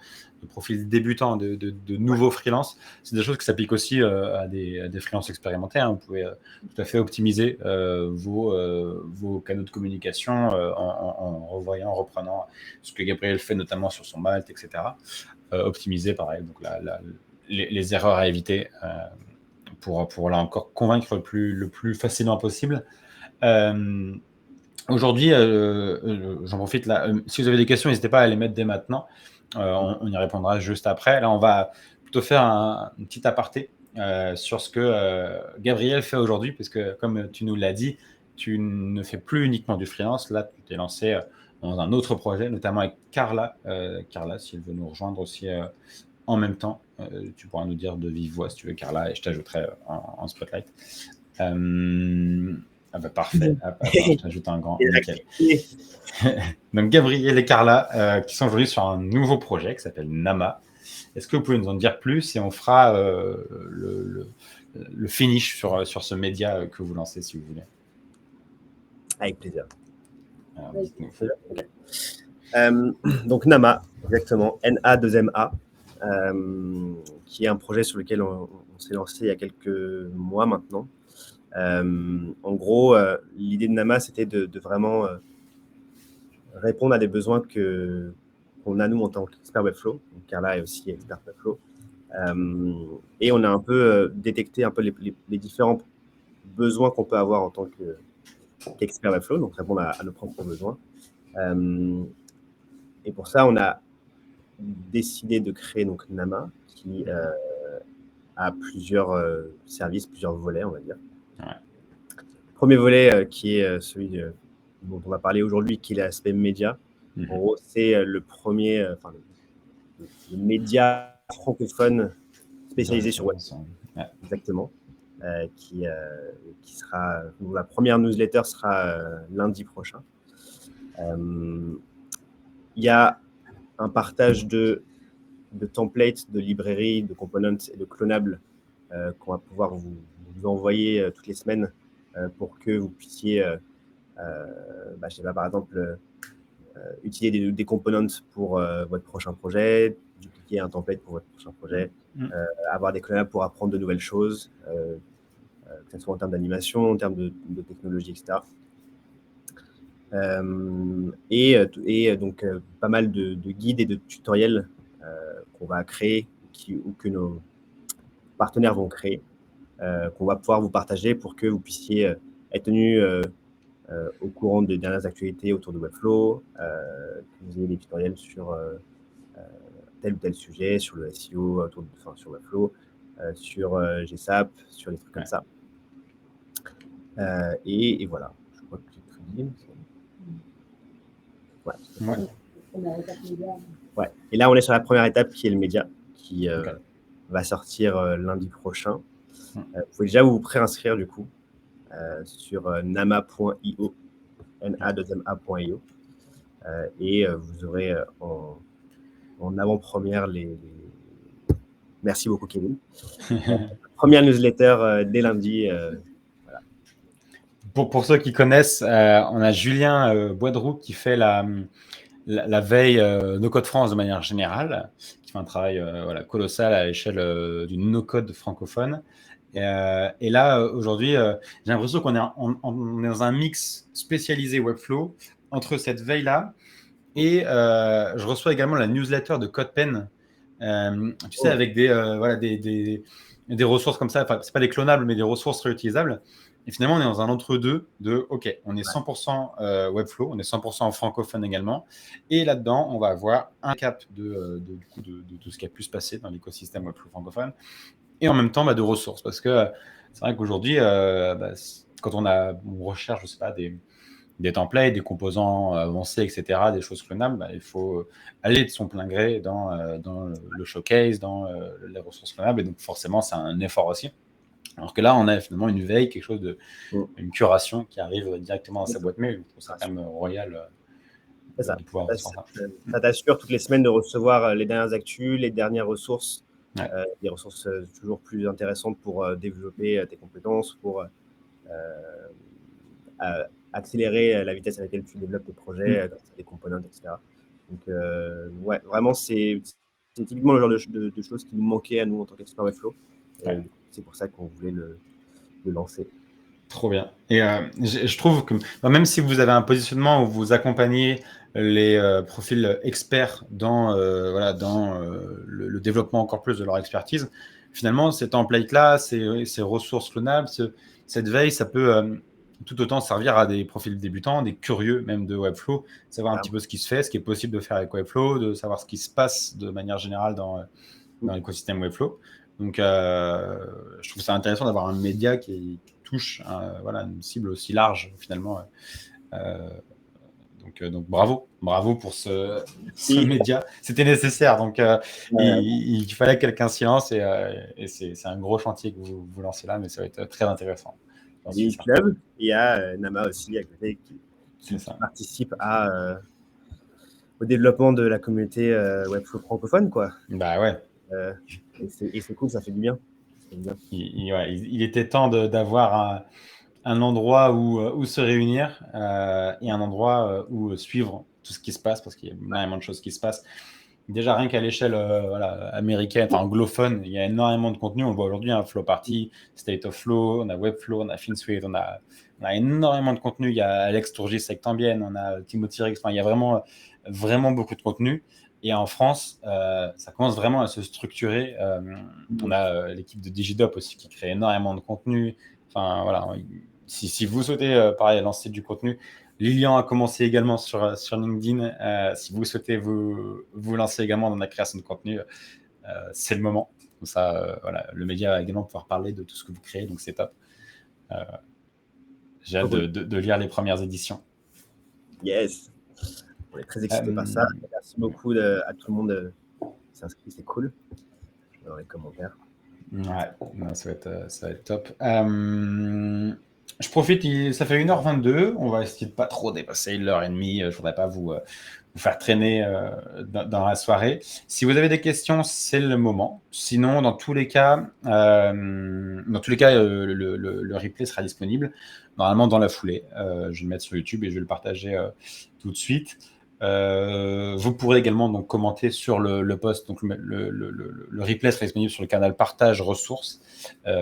profils débutants, de nouveaux freelances. C'est des choses qui s'appliquent aussi à des freelances expérimentés. Vous pouvez tout à fait optimiser vos canaux de communication en revoyant, en reprenant ce que Gabriel fait notamment sur son Malte, etc. Optimiser, pareil, donc les erreurs à éviter pour là encore convaincre le plus facilement possible. Aujourd'hui, j'en profite là. Si vous avez des questions, n'hésitez pas à les mettre dès maintenant. On y répondra juste après. Là, on va plutôt faire un petit aparté sur ce que Gabriel fait aujourd'hui, parce que comme tu nous l'as dit, tu ne fais plus uniquement du freelance. Là, tu t'es lancé dans un autre projet, notamment avec Carla. Carla, si elle veut nous rejoindre aussi en même temps, tu pourras nous dire de vive voix si tu veux, Carla, et je t'ajouterai en spotlight. Parfait. Je t'ajoute un grand. Nickel. Donc, Gabriel et Carla qui sont aujourd'hui sur un nouveau projet qui s'appelle Nama. Est-ce que vous pouvez nous en dire plus et on fera le finish sur ce média que vous lancez si vous voulez. Avec plaisir. Donc Nama, exactement, NA2MA, qui est un projet sur lequel on s'est lancé il y a quelques mois maintenant. En gros, l'idée de Nama, c'était de vraiment répondre à des besoins qu'on a nous en tant qu'expert Webflow. Donc, Carla est aussi expert Webflow. Et on a un peu détecté un peu les différents besoins qu'on peut avoir en tant qu'expert Webflow, donc répondre à nos propres besoins. Et pour ça, on a décidé de créer donc Nama, qui a plusieurs services, plusieurs volets, on va dire. Ouais. Premier volet qui est celui dont on va parler aujourd'hui, qui est l'aspect média. En gros, c'est le premier, le média francophone spécialisé sur web. Exactement. Qui sera, la première newsletter sera lundi prochain. Il y a un partage de templates, de librairies, de components et de clonables qu'on va pouvoir vous envoyer toutes les semaines pour que vous puissiez, je sais pas, par exemple, utiliser des components pour votre prochain projet, dupliquer un template pour votre prochain projet, avoir des clonables pour apprendre de nouvelles choses, que ce soit en termes d'animation, en termes de technologie, etc. Donc, pas mal de guides et de tutoriels qu'on va créer ou que nos partenaires vont créer, qu'on va pouvoir vous partager pour que vous puissiez être tenu au courant des dernières actualités autour de Webflow, que vous ayez des tutoriels sur tel ou tel sujet, sur le SEO, sur Webflow, sur GSAP, sur des trucs comme ça. Et voilà, je crois que j'ai tout dit. Ouais. Et là, on est sur la première étape qui est le média, qui va sortir lundi prochain. Vous pouvez déjà vous préinscrire du coup sur nama.io, na2ma.io, et vous aurez en avant-première Merci beaucoup, Kevin. Première newsletter dès lundi. Voilà. Pour ceux qui connaissent, on a Julien Boidroux qui fait la veille No-Code France de manière générale, qui fait un travail colossal à l'échelle du no-code francophone. Et là, aujourd'hui, j'ai l'impression qu'on est dans un mix spécialisé Webflow entre cette veille-là Et je reçois également la newsletter de CodePen, tu sais, Oh, avec des ressources comme ça. Enfin, c'est pas des clonables, mais des ressources réutilisables. Et finalement, on est dans un entre-deux de OK, on est 100% Webflow, on est 100% francophone également. Et là-dedans, on va avoir un cap de tout ce qui a pu se passer dans l'écosystème Webflow francophone. Et en même temps, de ressources. Parce que c'est vrai qu'aujourd'hui, quand on recherche, je sais pas, des templates, des composants avancés, etc., des choses clonables, il faut aller de son plein gré dans le showcase, dans les ressources clonables. Et donc, forcément, c'est un effort aussi. Alors que là, on a finalement une veille, quelque chose une curation qui arrive directement dans sa boîte mail. Je trouve ça quand même royal c'est ça. de pouvoir recevoir ça. Ça t'assure toutes les semaines de recevoir les dernières actus, les dernières ressources, Ouais. des ressources toujours plus intéressantes pour développer tes compétences, pour accélérer la vitesse à laquelle tu développes tes projets, grâce à des components, etc. Donc, ouais, vraiment, c'est typiquement le genre de choses qui nous manquait à nous en tant qu'experts Webflow. Ouais. C'est pour ça qu'on voulait le lancer. Trop bien. Et je trouve que même si vous avez un positionnement où vous accompagnez les profils experts dans le développement encore plus de leur expertise, finalement, ces templates-là, ces ressources clonables, cette veille, ça peut tout autant servir à des profils débutants, des curieux même de Webflow, savoir un petit peu ce qui se fait, ce qui est possible de faire avec Webflow, de savoir ce qui se passe de manière générale dans l'écosystème Webflow. Donc, je trouve ça intéressant d'avoir un média qui touche une cible aussi large, finalement. Donc bravo pour ce média. C'était nécessaire, donc il fallait quelqu'un s'y lance et c'est un gros chantier que vous lancez là, mais ça va être très intéressant. Il y a Club, et il y a Nama aussi à côté qui participe au développement de la communauté Webflow francophone, quoi. Bah ouais. Et c'est cool, ça fait du bien. Il était temps d'avoir un endroit où se réunir et un endroit où suivre tout ce qui se passe, parce qu'il y a énormément de choses qui se passent. Déjà, rien qu'à l'échelle américaine, enfin anglophone, il y a énormément de contenu. On voit aujourd'hui un Flow Party, State of Flow, on a Webflow, on a FinSuite, on a énormément de contenu. Il y a Alex Turgis avec Tambien, on a Timothy Rex, il y a vraiment beaucoup de contenu. Et en France, ça commence vraiment à se structurer. On a l'équipe de Digidop aussi qui crée énormément de contenu. Enfin, voilà, si vous souhaitez, pareil, lancer du contenu, Lilian a commencé également sur LinkedIn. Si vous souhaitez vous lancer également dans la création de contenu, c'est le moment. Comme ça, le média va également pouvoir parler de tout ce que vous créez, donc c'est top. J'ai hâte de lire les premières éditions. Yes. On est très excités par ça. Merci beaucoup à tout le monde qui s'inscrit, c'est cool. Je vais dans les commentaires. Ouais, ça va être top. Je profite, ça fait 1h22. On va essayer de pas trop dépasser l'1h30. Je ne voudrais pas vous faire traîner dans la soirée. Si vous avez des questions, c'est le moment. Sinon, dans tous les cas, le replay sera disponible normalement dans la foulée. Je vais le mettre sur YouTube et je vais le partager tout de suite. Vous pourrez également donc commenter sur le post. Donc le replay sera disponible sur le canal partage ressources,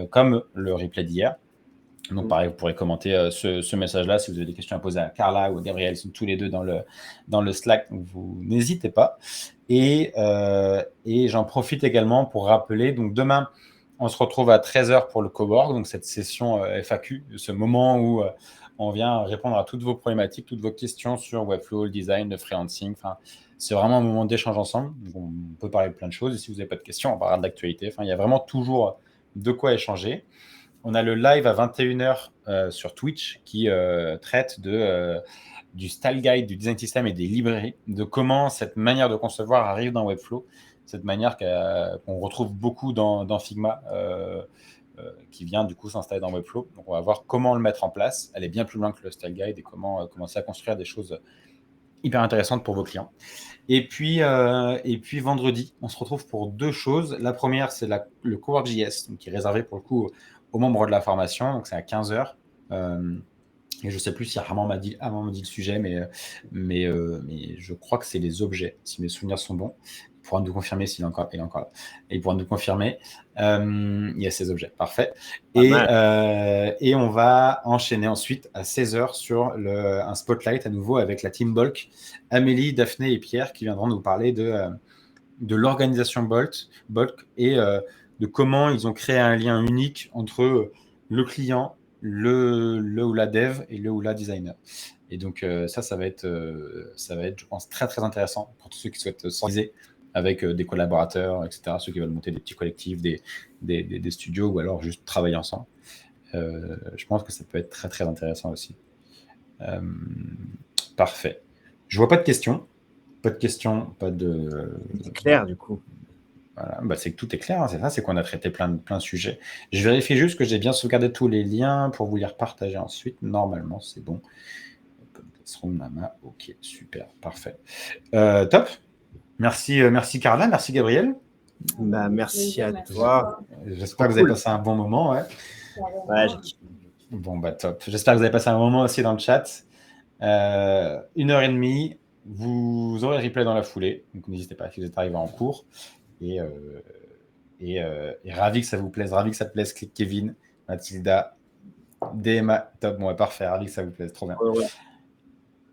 comme le replay d'hier. Donc pareil, vous pourrez commenter ce message-là si vous avez des questions à poser à Carla ou à Gabriel. Ils sont tous les deux dans le Slack, donc vous n'hésitez pas. Et j'en profite également pour rappeler, donc demain, on se retrouve à 13h pour le cowork, donc cette session FAQ, ce moment où on vient répondre à toutes vos problématiques, toutes vos questions sur Webflow, le design, le freelancing. Enfin, c'est vraiment un moment d'échange ensemble. Donc, on peut parler de plein de choses. Et si vous n'avez pas de questions, on parlera de l'actualité. Enfin, il y a vraiment toujours de quoi échanger. On a le live à 21h sur Twitch qui traite du style guide, du design system et des librairies, de comment cette manière de concevoir arrive dans Webflow, cette manière qu'on retrouve beaucoup dans Figma, qui vient du coup s'installer dans Webflow. Donc on va voir comment le mettre en place, aller bien plus loin que le style guide et comment commencer à construire des choses hyper intéressantes pour vos clients. Et puis vendredi, on se retrouve pour deux choses. La première, c'est le Cowork.js, qui est réservé pour le coup aux membres de la formation. Donc c'est à 15h. Et je ne sais plus si Armand m'a dit le sujet, mais je crois que c'est les objets, si mes souvenirs sont bons. Il pourra nous confirmer s'il est encore là. Et il pourra nous confirmer. Il y a ces objets, parfait. Et on va enchaîner ensuite à 16h sur un spotlight à nouveau avec la team Bulk, Amélie, Daphné et Pierre qui viendront nous parler de l'organisation Bulk et de comment ils ont créé un lien unique entre le client, le ou la dev et le ou la designer. Et donc ça va être, je pense, très très intéressant pour tous ceux qui souhaitent s'organiser avec des collaborateurs, etc., ceux qui veulent monter des petits collectifs, des studios ou alors juste travailler ensemble. Je pense que ça peut être très très intéressant aussi. Parfait. Je vois pas de questions. Pas de questions, pas de... C'est clair, du coup. Voilà. Bah, c'est que tout est clair, hein, c'est ça, c'est qu'on a traité plein de sujets. Je vérifie juste que j'ai bien sauvegardé tous les liens pour vous les repartager ensuite. Normalement, c'est bon. Ok, super, parfait. Top. Merci Carla, merci Gabriel. Bah, merci à toi. J'espère que vous avez passé un bon moment. Ouais, bon, bah top. J'espère que vous avez passé un bon moment aussi dans le chat. 1h30, vous aurez le replay dans la foulée. Donc n'hésitez pas si vous êtes arrivé en cours. Et ravi que ça vous plaise, ravi que ça te plaise. Click Kevin, Mathilda, DMA, top, bon, parfait, ravi que ça vous plaise, trop bien. Ouais.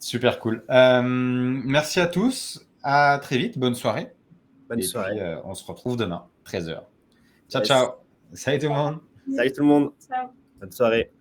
Super cool. Merci à tous, à très vite, bonne soirée. Bonne soirée. Puis on se retrouve demain, 13h. Ciao, ciao. Salut tout le monde. Salut tout le monde. Ciao. Bonne soirée.